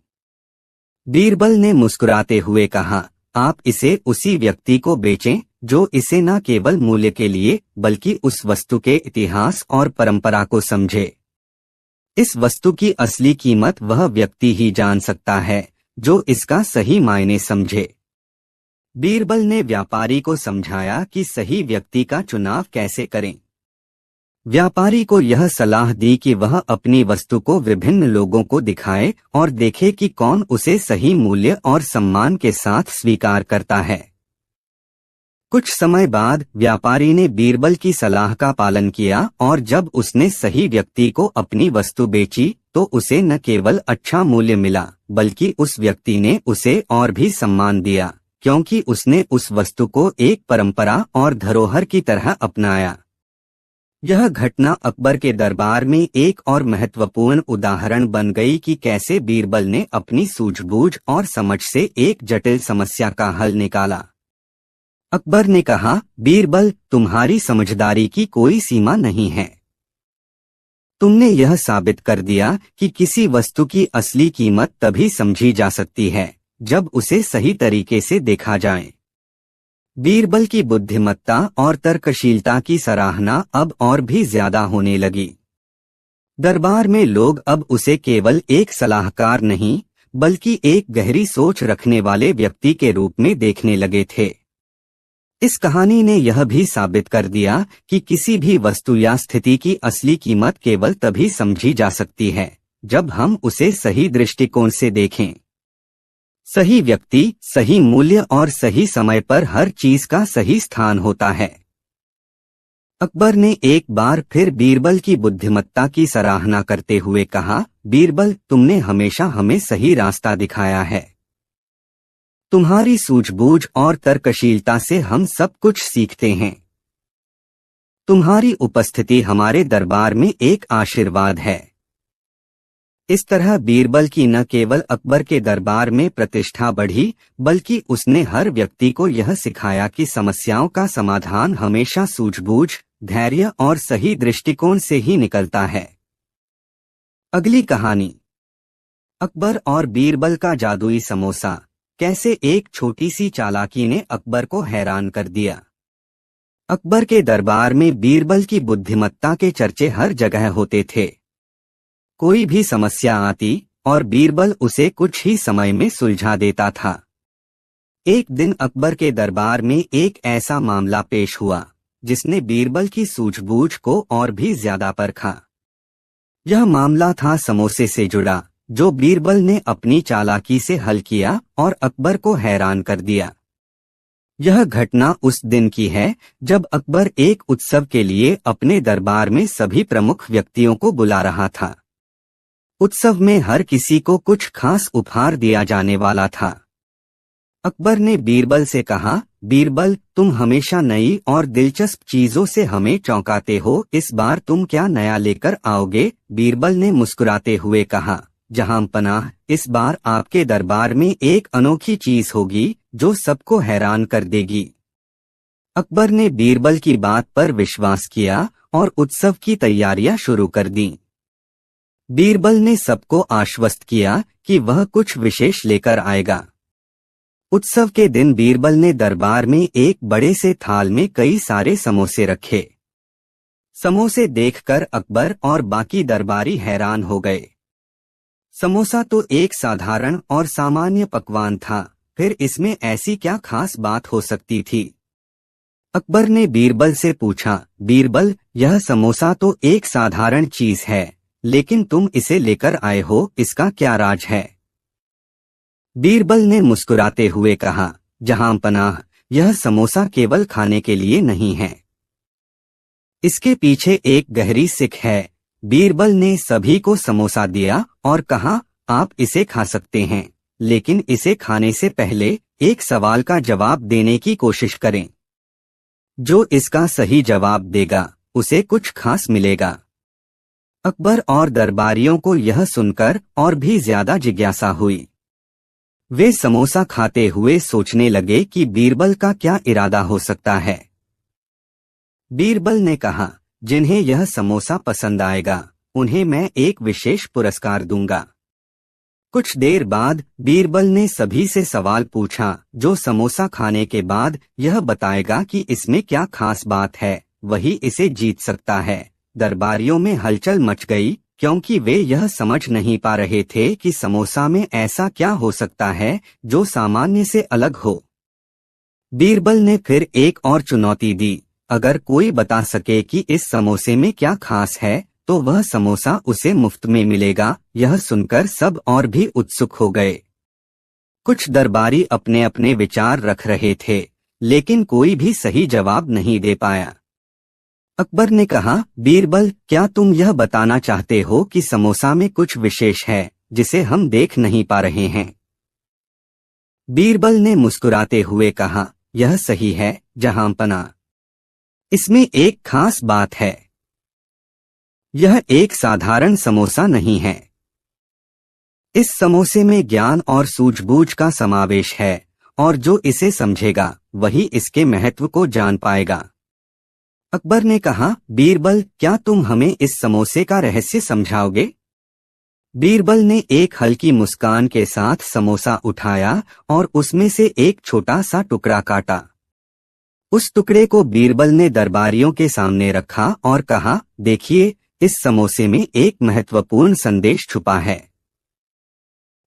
बीरबल ने मुस्कुराते हुए कहा, आप इसे उसी व्यक्ति को बेचें जो इसे न केवल मूल्य के लिए बल्कि उस वस्तु के इतिहास और परंपरा को समझे। इस वस्तु की असली कीमत वह व्यक्ति ही जान सकता है जो इसका सही मायने समझे। बीरबल ने व्यापारी को समझाया कि सही व्यक्ति का चुनाव कैसे करें। व्यापारी को यह सलाह दी कि वह अपनी वस्तु को विभिन्न लोगों को दिखाए और देखे कि कौन उसे सही मूल्य और सम्मान के साथ स्वीकार करता है। कुछ समय बाद व्यापारी ने बीरबल की सलाह का पालन किया और जब उसने सही व्यक्ति को अपनी वस्तु बेची तो उसे न केवल अच्छा मूल्य मिला बल्कि उस व्यक्ति ने उसे और भी सम्मान दिया, क्योंकि उसने उस वस्तु को एक परंपरा और धरोहर की तरह अपनाया। यह घटना अकबर के दरबार में एक और महत्वपूर्ण उदाहरण बन गई कि कैसे बीरबल ने अपनी सूझबूझ और समझ से एक जटिल समस्या का हल निकाला। अकबर ने कहा, बीरबल, तुम्हारी समझदारी की कोई सीमा नहीं है। तुमने यह साबित कर दिया कि किसी वस्तु की असली कीमत तभी समझी जा सकती है जब उसे सही तरीके से देखा जाए। बीरबल की बुद्धिमत्ता और तर्कशीलता की सराहना अब और भी ज्यादा होने लगी। दरबार में लोग अब उसे केवल एक सलाहकार नहीं बल्कि एक गहरी सोच रखने वाले व्यक्ति के रूप में देखने लगे थे। इस कहानी ने यह भी साबित कर दिया कि किसी भी वस्तु या स्थिति की असली कीमत केवल तभी समझी जा सकती है जब हम उसे सही दृष्टिकोण से देखें। सही व्यक्ति, सही मूल्य और सही समय पर हर चीज का सही स्थान होता है। अकबर ने एक बार फिर बीरबल की बुद्धिमत्ता की सराहना करते हुए कहा, बीरबल, तुमने हमेशा हमें सही रास्ता दिखाया है। तुम्हारी सूझबूझ और तर्कशीलता से हम सब कुछ सीखते हैं। तुम्हारी उपस्थिति हमारे दरबार में एक आशीर्वाद है। इस तरह बीरबल की न केवल अकबर के दरबार में प्रतिष्ठा बढ़ी, बल्कि उसने हर व्यक्ति को यह सिखाया कि समस्याओं का समाधान हमेशा सूझबूझ, धैर्य और सही दृष्टिकोण से ही निकलता है। अगली कहानी, अकबर और बीरबल का जादुई समोसा। कैसे एक छोटी सी चालाकी ने अकबर को हैरान कर दिया। अकबर के दरबार में बीरबल की बुद्धिमत्ता के चर्चे हर जगह होते थे। कोई भी समस्या आती और बीरबल उसे कुछ ही समय में सुलझा देता था। एक दिन अकबर के दरबार में एक ऐसा मामला पेश हुआ जिसने बीरबल की सूझबूझ को और भी ज्यादा परखा। यह मामला था समोसे से जुड़ा, जो बीरबल ने अपनी चालाकी से हल किया और अकबर को हैरान कर दिया। यह घटना उस दिन की है जब अकबर एक उत्सव के लिए अपने दरबार में सभी प्रमुख व्यक्तियों को बुला रहा था। उत्सव में हर किसी को कुछ खास उपहार दिया जाने वाला था। अकबर ने बीरबल से कहा, बीरबल, तुम हमेशा नई और दिलचस्प चीजों से हमें चौंकाते हो, इस बार तुम क्या नया लेकर आओगे? बीरबल ने मुस्कुराते हुए कहा, जहांपनाह, इस बार आपके दरबार में एक अनोखी चीज होगी जो सबको हैरान कर देगी। अकबर ने बीरबल की बात पर विश्वास किया और उत्सव की तैयारियां शुरू कर दी। बीरबल ने सबको आश्वस्त किया कि वह कुछ विशेष लेकर आएगा। उत्सव के दिन बीरबल ने दरबार में एक बड़े से थाल में कई सारे समोसे रखे। समोसे देखकर अकबर और बाकी दरबारी हैरान हो गए। समोसा तो एक साधारण और सामान्य पकवान था, फिर इसमें ऐसी क्या खास बात हो सकती थी? अकबर ने बीरबल से पूछा, बीरबल, यह समोसा तो एक साधारण चीज है, लेकिन तुम इसे लेकर आए हो, इसका क्या राज है? बीरबल ने मुस्कुराते हुए कहा, जहांपनाह, यह समोसा केवल खाने के लिए नहीं है। इसके पीछे एक गहरी सीख है। बीरबल ने सभी को समोसा दिया और कहा, आप इसे खा सकते हैं, लेकिन इसे खाने से पहले एक सवाल का जवाब देने की कोशिश करें। जो इसका सही जवाब देगा उसे कुछ खास मिलेगा। अकबर और दरबारियों को यह सुनकर और भी ज्यादा जिज्ञासा हुई। वे समोसा खाते हुए सोचने लगे कि बीरबल का क्या इरादा हो सकता है। बीरबल ने कहा, जिन्हें यह समोसा पसंद आएगा उन्हें मैं एक विशेष पुरस्कार दूंगा। कुछ देर बाद बीरबल ने सभी से सवाल पूछा, जो समोसा खाने के बाद यह बताएगा कि इसमें क्या खास बात है, वही इसे जीत सकता है। दरबारियों में हलचल मच गई, क्योंकि वे यह समझ नहीं पा रहे थे कि समोसा में ऐसा क्या हो सकता है जो सामान्य से अलग हो। बीरबल ने फिर एक और चुनौती दी, अगर कोई बता सके कि इस समोसे में क्या खास है तो वह समोसा उसे मुफ्त में मिलेगा। यह सुनकर सब और भी उत्सुक हो गए। कुछ दरबारी अपने अपने विचार रख रहे थे, लेकिन कोई भी सही जवाब नहीं दे पाया। अकबर ने कहा, बीरबल, क्या तुम यह बताना चाहते हो कि समोसा में कुछ विशेष है जिसे हम देख नहीं पा रहे हैं? बीरबल ने मुस्कुराते हुए कहा, यह सही है जहांपना, इसमें एक खास बात है। यह एक साधारण समोसा नहीं है। इस समोसे में ज्ञान और सूझबूझ का समावेश है, और जो इसे समझेगा वही इसके महत्व को जान पाएगा। अकबर ने कहा, बीरबल, क्या तुम हमें इस समोसे का रहस्य समझाओगे? बीरबल ने एक हल्की मुस्कान के साथ समोसा उठाया और उसमें से एक छोटा सा टुकड़ा काटा। उस टुकड़े को बीरबल ने दरबारियों के सामने रखा और कहा, देखिए, इस समोसे में एक महत्वपूर्ण संदेश छुपा है।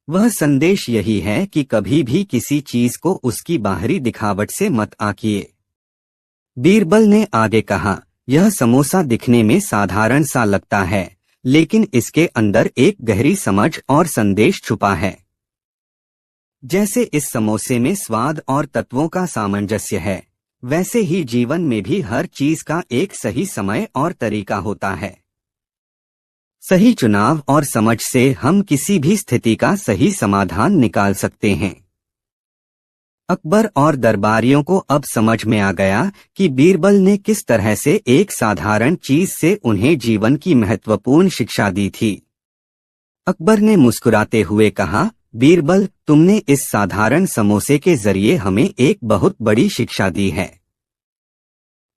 वह संदेश यही है कि कभी भी किसी चीज को उसकी बाहरी दिखावट से मत आंकिए। बीरबल ने आगे कहा, यह समोसा दिखने में साधारण सा लगता है, लेकिन इसके अंदर एक गहरी समझ और संदेश छुपा है। जैसे इस समोसे में स्वाद और तत्वों का सामंजस्य है, वैसे ही जीवन में भी हर चीज का एक सही समय और तरीका होता है। सही चुनाव और समझ से हम किसी भी स्थिति का सही समाधान निकाल सकते हैं। अकबर और दरबारियों को अब समझ में आ गया कि बीरबल ने किस तरह से एक साधारण चीज से उन्हें जीवन की महत्वपूर्ण शिक्षा दी थी। अकबर ने मुस्कुराते हुए कहा, बीरबल, तुमने इस साधारण समोसे के जरिए हमें एक बहुत बड़ी शिक्षा दी है।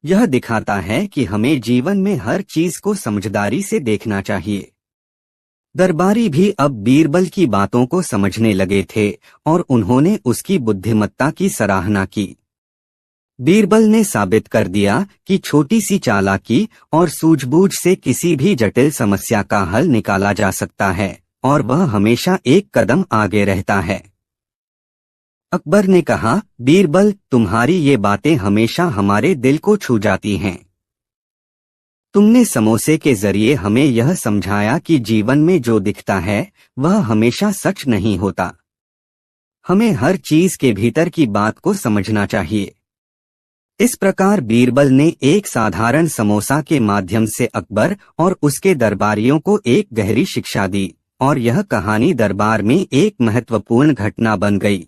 यह दिखाता है कि हमें जीवन में हर चीज को समझदारी से देखना चाहिए। दरबारी भी अब बीरबल की बातों को समझने लगे थे और उन्होंने उसकी बुद्धिमत्ता की सराहना की। बीरबल ने साबित कर दिया कि छोटी सी चालाकी और सूझबूझ से किसी भी जटिल समस्या का हल निकाला जा सकता है और वह हमेशा एक कदम आगे रहता है। अकबर ने कहा, बीरबल, तुम्हारी ये बातें हमेशा हमारे दिल को छू जाती हैं। तुमने समोसे के जरिए हमें यह समझाया कि जीवन में जो दिखता है वह हमेशा सच नहीं होता। हमें हर चीज के भीतर की बात को समझना चाहिए। इस प्रकार बीरबल ने एक साधारण समोसा के माध्यम से अकबर और उसके दरबारियों को एक गहरी शिक्षा दी और यह कहानी दरबार में एक महत्वपूर्ण घटना बन गई।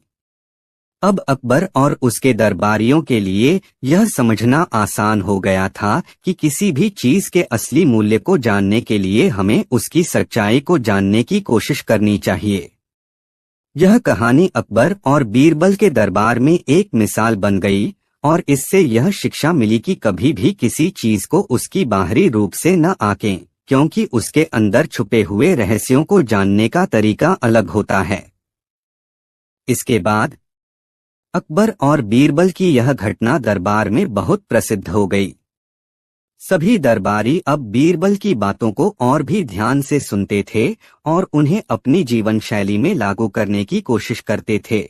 अब अकबर और उसके दरबारियों के लिए यह समझना आसान हो गया था कि किसी भी चीज के असली मूल्य को जानने के लिए हमें उसकी सच्चाई को जानने की कोशिश करनी चाहिए। यह कहानी अकबर और बीरबल के दरबार में एक मिसाल बन गई और इससे यह शिक्षा मिली कि कभी भी किसी चीज को उसकी बाहरी रूप से न आंकें, क्योंकि उसके अंदर छुपे हुए रहस्यों को जानने का तरीका अलग होता है। इसके बाद अकबर और बीरबल की यह घटना दरबार में बहुत प्रसिद्ध हो गई। सभी दरबारी अब बीरबल की बातों को और भी ध्यान से सुनते थे और उन्हें अपनी जीवन शैली में लागू करने की कोशिश करते थे।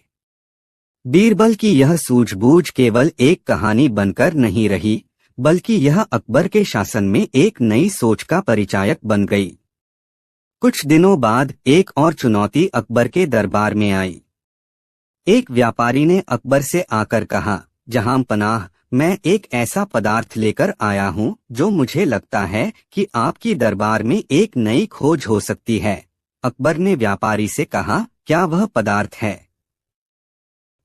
बीरबल की यह सूझबूझ केवल एक कहानी बनकर नहीं रही, बल्कि यह अकबर के शासन में एक नई सोच का परिचायक बन गई। कुछ दिनों बाद एक और चुनौती अकबर के दरबार में आई। एक व्यापारी ने अकबर से आकर कहा, जहां पनाह, मैं एक ऐसा पदार्थ लेकर आया हूं जो मुझे लगता है कि आपकी दरबार में एक नई खोज हो सकती है। अकबर ने व्यापारी से कहा, क्या वह पदार्थ है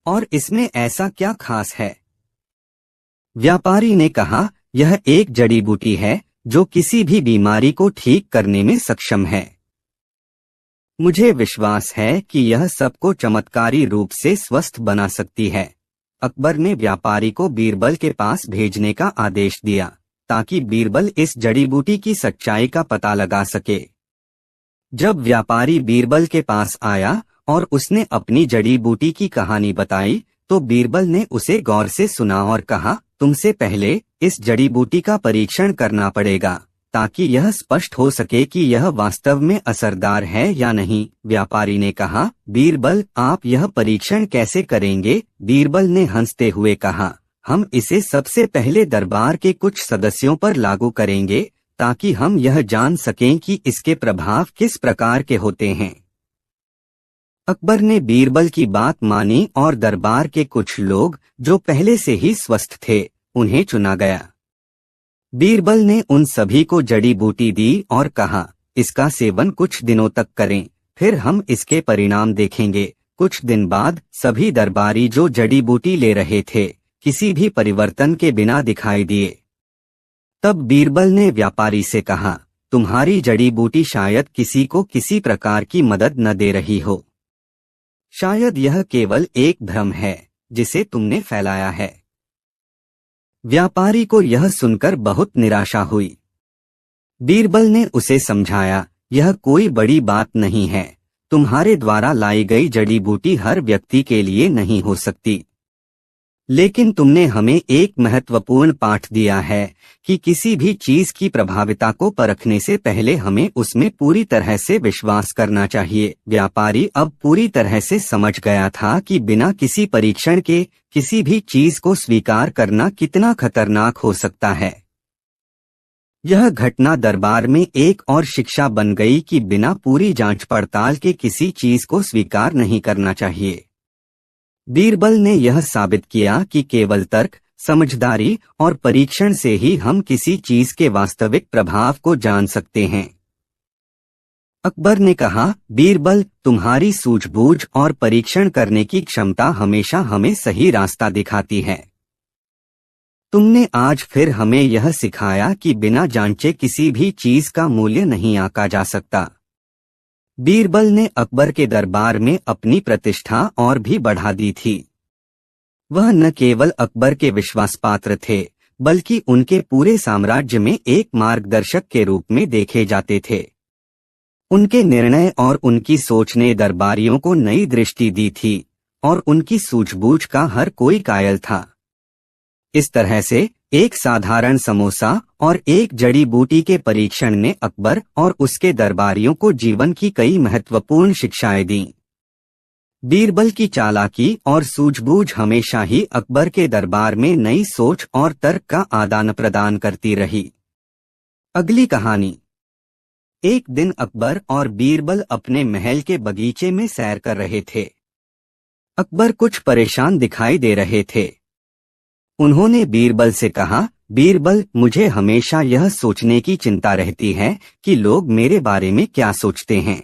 और इसमें ऐसा क्या खास है? व्यापारी ने कहा, यह एक जड़ी बूटी है जो किसी भी बीमारी को ठीक करने में सक्षम है। मुझे विश्वास है कि यह सबको चमत्कारी रूप से स्वस्थ बना सकती है। अकबर ने व्यापारी को बीरबल के पास भेजने का आदेश दिया ताकि बीरबल इस जड़ी बूटी की सच्चाई का पता लगा सके। जब व्यापारी बीरबल के पास आया और उसने अपनी जड़ी बूटी की कहानी बताई तो बीरबल ने उसे गौर से सुना और कहा, तुमसे पहले इस जड़ी बूटी का परीक्षण करना पड़ेगा ताकि यह स्पष्ट हो सके कि यह वास्तव में असरदार है या नहीं। व्यापारी ने कहा, बीरबल, आप यह परीक्षण कैसे करेंगे? बीरबल ने हंसते हुए कहा, हम इसे सबसे पहले दरबार के कुछ सदस्यों पर लागू करेंगे ताकि हम यह जान सकें कि इसके प्रभाव किस प्रकार के होते हैं। अकबर ने बीरबल की बात मानी और दरबार के कुछ लोग जो पहले से ही स्वस्थ थे उन्हें चुना गया। बीरबल ने उन सभी को जड़ी बूटी दी और कहा, इसका सेवन कुछ दिनों तक करें, फिर हम इसके परिणाम देखेंगे। कुछ दिन बाद सभी दरबारी जो जड़ी बूटी ले रहे थे किसी भी परिवर्तन के बिना दिखाई दिए। तब बीरबल ने व्यापारी से कहा, तुम्हारी जड़ी बूटी शायद किसी को किसी प्रकार की मदद न दे रही हो। शायद यह केवल एक भ्रम है जिसे तुमने फैलाया है। व्यापारी को यह सुनकर बहुत निराशा हुई। बीरबल ने उसे समझाया, यह कोई बड़ी बात नहीं है। तुम्हारे द्वारा लाई गई जड़ी बूटी हर व्यक्ति के लिए नहीं हो सकती, लेकिन तुमने हमें एक महत्वपूर्ण पाठ दिया है कि किसी भी चीज की प्रभाविता को परखने से पहले हमें उसमें पूरी तरह से विश्वास करना चाहिए। व्यापारी अब पूरी तरह से समझ गया था कि बिना किसी परीक्षण के किसी भी चीज को स्वीकार करना कितना खतरनाक हो सकता है। यह घटना दरबार में एक और शिक्षा बन गई कि बिना पूरी जांच पड़ताल के किसी चीज को स्वीकार नहीं करना चाहिए। बीरबल ने यह साबित किया कि केवल तर्क, समझदारी और परीक्षण से ही हम किसी चीज के वास्तविक प्रभाव को जान सकते हैं। अकबर ने कहा, बीरबल, तुम्हारी सूझबूझ और परीक्षण करने की क्षमता हमेशा हमें सही रास्ता दिखाती है। तुमने आज फिर हमें यह सिखाया कि बिना जांचे किसी भी चीज का मूल्य नहीं आंका जा सकता। बीरबल ने अकबर के दरबार में अपनी प्रतिष्ठा और भी बढ़ा दी थी। वह न केवल अकबर के विश्वासपात्र थे, बल्कि उनके पूरे साम्राज्य में एक मार्गदर्शक के रूप में देखे जाते थे। उनके निर्णय और उनकी सोच ने दरबारियों को नई दृष्टि दी थी और उनकी सूझबूझ का हर कोई कायल था। इस तरह से एक साधारण समोसा और एक जड़ी बूटी के परीक्षण ने अकबर और उसके दरबारियों को जीवन की कई महत्वपूर्ण शिक्षाएं दी। बीरबल की चालाकी और सूझबूझ हमेशा ही अकबर के दरबार में नई सोच और तर्क का आदान प्रदान करती रही। अगली कहानी। एक दिन अकबर और बीरबल अपने महल के बगीचे में सैर कर रहे थे। अकबर कुछ परेशान दिखाई दे रहे थे। उन्होंने बीरबल से कहा, बीरबल, मुझे हमेशा यह सोचने की चिंता रहती है कि लोग मेरे बारे में क्या सोचते हैं।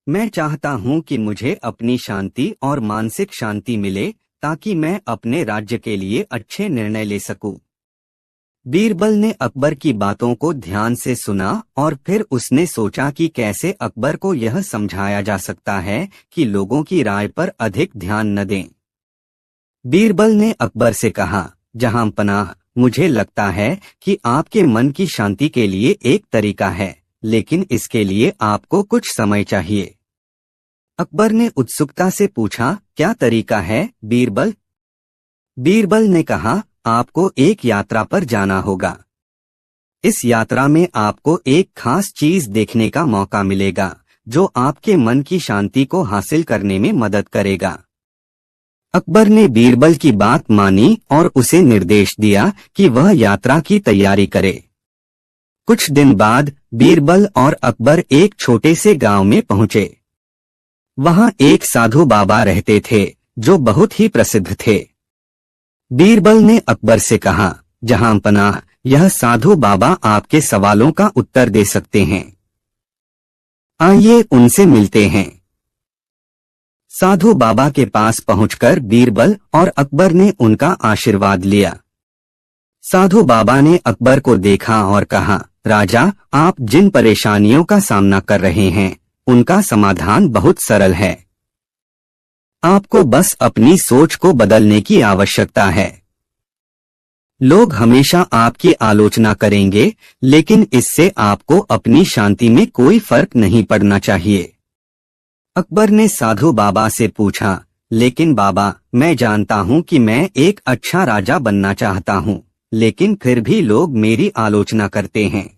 मैं चाहता हूं कि मुझे अपनी शांति और मानसिक शांति मिले ताकि मैं अपने राज्य के लिए अच्छे निर्णय ले सकूं। बीरबल ने अकबर की बातों को ध्यान से सुना और फिर उसने सोचा कि कैसे अकबर को यह समझाया जा सकता है कि लोगों की राय पर अधिक ध्यान न दें। बीरबल ने अकबर से कहा, जहां पनाह, मुझे लगता है कि आपके मन की शांति के लिए एक तरीका है, लेकिन इसके लिए आपको कुछ समय चाहिए। अकबर ने उत्सुकता से पूछा, क्या तरीका है बीरबल? बीरबल ने कहा, आपको एक यात्रा पर जाना होगा। इस यात्रा में आपको एक खास चीज देखने का मौका मिलेगा जो आपके मन की शांति को हासिल करने में मदद करेगा। अकबर ने बीरबल की बात मानी और उसे निर्देश दिया कि वह यात्रा की तैयारी करे। कुछ दिन बाद बीरबल और अकबर एक छोटे से गांव में पहुंचे। वहां एक साधु बाबा रहते थे जो बहुत ही प्रसिद्ध थे। बीरबल ने अकबर से कहा, जहां पनाह, यह साधु बाबा आपके सवालों का उत्तर दे सकते हैं। आइए उनसे मिलते हैं। साधु बाबा के पास पहुंचकर बीरबल और अकबर ने उनका आशीर्वाद लिया। साधु बाबा ने अकबर को देखा और कहा, राजा, आप जिन परेशानियों का सामना कर रहे हैं उनका समाधान बहुत सरल है। आपको बस अपनी सोच को बदलने की आवश्यकता है। लोग हमेशा आपकी आलोचना करेंगे, लेकिन इससे आपको अपनी शांति में कोई फर्क नहीं पड़ना चाहिए। अकबर ने साधु बाबा से पूछा, लेकिन बाबा, मैं जानता हूं कि मैं एक अच्छा राजा बनना चाहता हूं, लेकिन फिर भी लोग मेरी आलोचना करते हैं।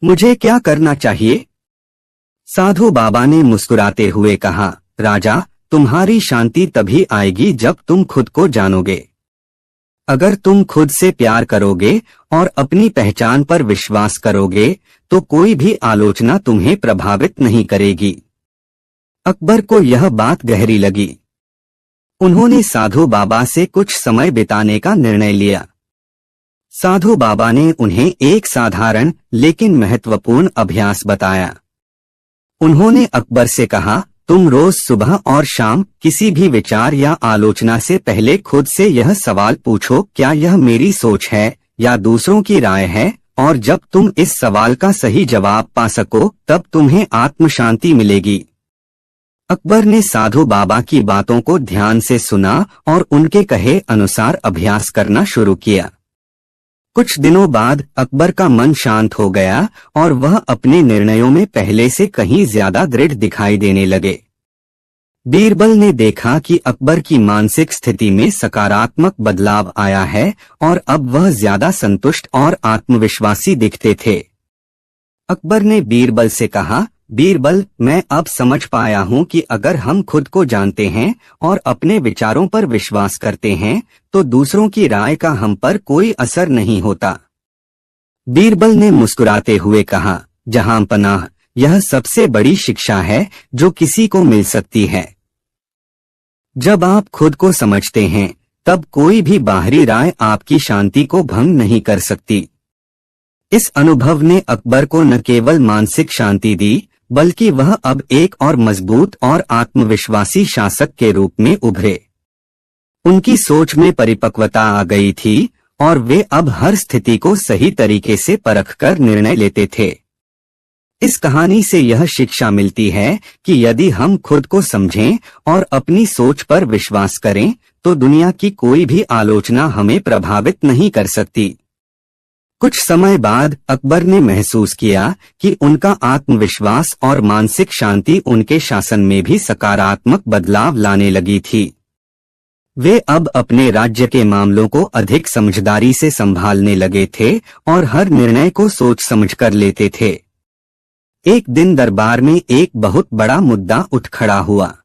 मुझे क्या करना चाहिए? साधु बाबा ने मुस्कुराते हुए कहा, राजा, तुम्हारी शांति तभी आएगी जब तुम खुद को जानोगे। अगर तुम खुद से प्यार करोगे और अपनी पहचान पर विश्वास करोगे तो कोई भी आलोचना तुम्हें प्रभावित नहीं करेगी। अकबर को यह बात गहरी लगी। उन्होंने साधु बाबा से कुछ समय बिताने का निर्णय लिया। साधु बाबा ने उन्हें एक साधारण लेकिन महत्वपूर्ण अभ्यास बताया। उन्होंने अकबर से कहा, तुम रोज सुबह और शाम किसी भी विचार या आलोचना से पहले खुद से यह सवाल पूछो, क्या यह मेरी सोच है या दूसरों की राय है? और जब तुम इस सवाल का सही जवाब पा सको तब तुम्हें आत्म शांति मिलेगी। अकबर ने साधु बाबा की बातों को ध्यान से सुना और उनके कहे अनुसार अभ्यास करना शुरू किया। कुछ दिनों बाद अकबर का मन शांत हो गया और वह अपने निर्णयों में पहले से कहीं ज्यादा दृढ़ दिखाई देने लगे। बीरबल ने देखा कि अकबर की मानसिक स्थिति में सकारात्मक बदलाव आया है और अब वह ज्यादा संतुष्ट और आत्मविश्वासी दिखते थे। अकबर ने बीरबल से कहा, बीरबल, मैं अब समझ पाया हूं कि अगर हम खुद को जानते हैं और अपने विचारों पर विश्वास करते हैं तो दूसरों की राय का हम पर कोई असर नहीं होता। बीरबल ने मुस्कुराते हुए कहा, जहां पनाह, यह सबसे बड़ी शिक्षा है जो किसी को मिल सकती है। जब आप खुद को समझते हैं तब कोई भी बाहरी राय आपकी शांति को भंग नहीं कर सकती। इस अनुभव ने अकबर को न केवल मानसिक शांति दी, बल्कि वह अब एक और मजबूत और आत्मविश्वासी शासक के रूप में उभरे। उनकी सोच में परिपक्वता आ गई थी और वे अब हर स्थिति को सही तरीके से परखकर निर्णय लेते थे। इस कहानी से यह शिक्षा मिलती है कि यदि हम खुद को समझें और अपनी सोच पर विश्वास करें तो दुनिया की कोई भी आलोचना हमें प्रभावित नहीं कर सकती। कुछ समय बाद अकबर ने महसूस किया कि उनका आत्मविश्वास और मानसिक शांति उनके शासन में भी सकारात्मक बदलाव लाने लगी थी। वे अब अपने राज्य के मामलों को अधिक समझदारी से संभालने लगे थे और हर निर्णय को सोच समझकर लेते थे। एक दिन दरबार में एक बहुत बड़ा मुद्दा उठ खड़ा हुआ।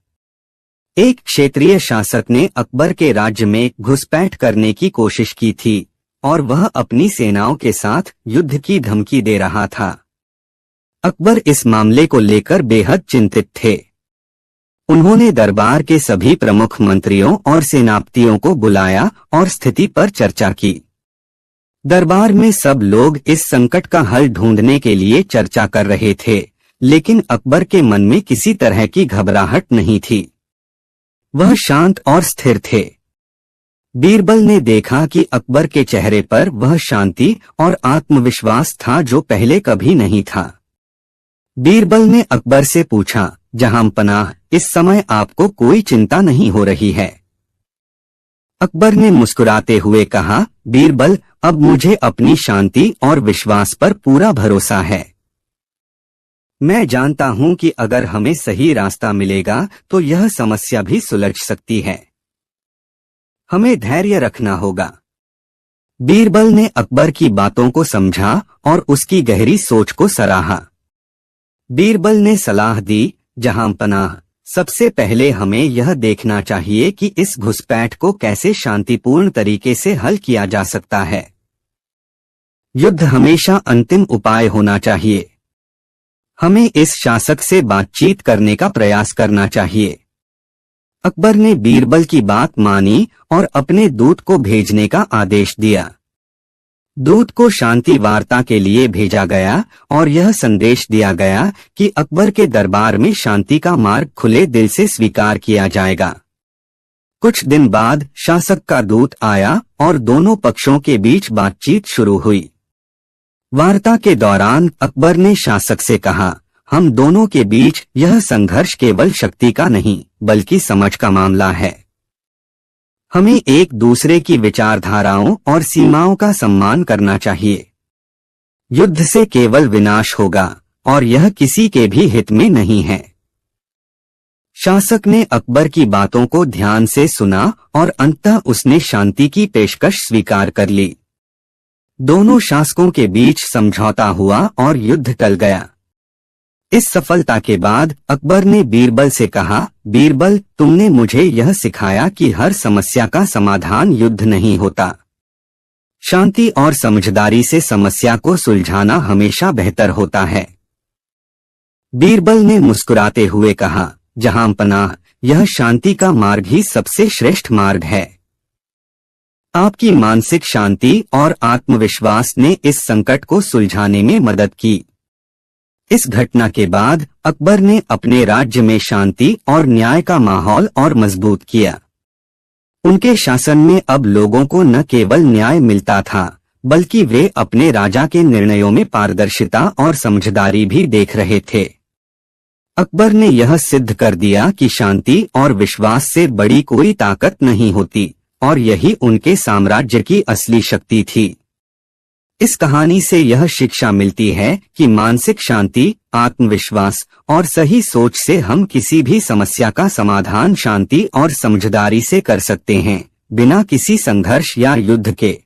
एक क्षेत्रीय शासक ने अकबर के राज्य में घुसपैठ करने की कोशिश की थी और वह अपनी सेनाओं के साथ युद्ध की धमकी दे रहा था। अकबर इस मामले को लेकर बेहद चिंतित थे। उन्होंने दरबार के सभी प्रमुख मंत्रियों और सेनापतियों को बुलाया और स्थिति पर चर्चा की। दरबार में सब लोग इस संकट का हल ढूंढने के लिए चर्चा कर रहे थे, लेकिन अकबर के मन में किसी तरह की घबराहट नहीं थी। वह शांत और स्थिर थे। बीरबल ने देखा कि अकबर के चेहरे पर वह शांति और आत्मविश्वास था जो पहले कभी नहीं था। बीरबल ने अकबर से पूछा, जहांपनाह, इस समय आपको कोई चिंता नहीं हो रही है? अकबर ने मुस्कुराते हुए कहा, बीरबल, अब मुझे अपनी शांति और विश्वास पर पूरा भरोसा है। मैं जानता हूं कि अगर हमें सही रास्ता मिलेगा तो यह समस्या भी सुलझ सकती है। हमें धैर्य रखना होगा। बीरबल ने अकबर की बातों को समझा और उसकी गहरी सोच को सराहा। बीरबल ने सलाह दी, जहांपनाह, सबसे पहले हमें यह देखना चाहिए कि इस घुसपैठ को कैसे शांतिपूर्ण तरीके से हल किया जा सकता है। युद्ध हमेशा अंतिम उपाय होना चाहिए। हमें इस शासक से बातचीत करने का प्रयास करना चाहिए। अकबर ने बीरबल की बात मानी और अपने दूत को भेजने का आदेश दिया। दूत को शांति वार्ता के लिए भेजा गया और यह संदेश दिया गया कि अकबर के दरबार में शांति का मार्ग खुले दिल से स्वीकार किया जाएगा। कुछ दिन बाद शासक का दूत आया और दोनों पक्षों के बीच बातचीत शुरू हुई। वार्ता के दौरान अकबर ने शासक से कहा, हम दोनों के बीच यह संघर्ष केवल शक्ति का नहीं बल्कि समझ का मामला है। हमें एक दूसरे की विचारधाराओं और सीमाओं का सम्मान करना चाहिए। युद्ध से केवल विनाश होगा और यह किसी के भी हित में नहीं है। शासक ने अकबर की बातों को ध्यान से सुना और अंततः उसने शांति की पेशकश स्वीकार कर ली। दोनों शासकों के बीच समझौता हुआ और युद्ध टल गया। इस सफलता के बाद अकबर ने बीरबल से कहा, बीरबल, तुमने मुझे यह सिखाया कि हर समस्या का समाधान युद्ध नहीं होता। शांति और समझदारी से समस्या को सुलझाना हमेशा बेहतर होता है। बीरबल ने मुस्कुराते हुए कहा, जहांपनाह, यह शांति का मार्ग ही सबसे श्रेष्ठ मार्ग है। आपकी मानसिक शांति और आत्मविश्वास ने इस संकट को सुलझाने में मदद की। इस घटना के बाद अकबर ने अपने राज्य में शांति और न्याय का माहौल और मजबूत किया। उनके शासन में अब लोगों को न केवल न्याय मिलता था बल्कि वे अपने राजा के निर्णयों में पारदर्शिता और समझदारी भी देख रहे थे। अकबर ने यह सिद्ध कर दिया कि शांति और विश्वास से बड़ी कोई ताकत नहीं होती और यही उनके साम्राज्य की असली शक्ति थी। इस कहानी से यह शिक्षा मिलती है कि मानसिक शांति, आत्मविश्वास और सही सोच से हम किसी भी समस्या का समाधान शांति और समझदारी से कर सकते हैं, बिना किसी संघर्ष या युद्ध के।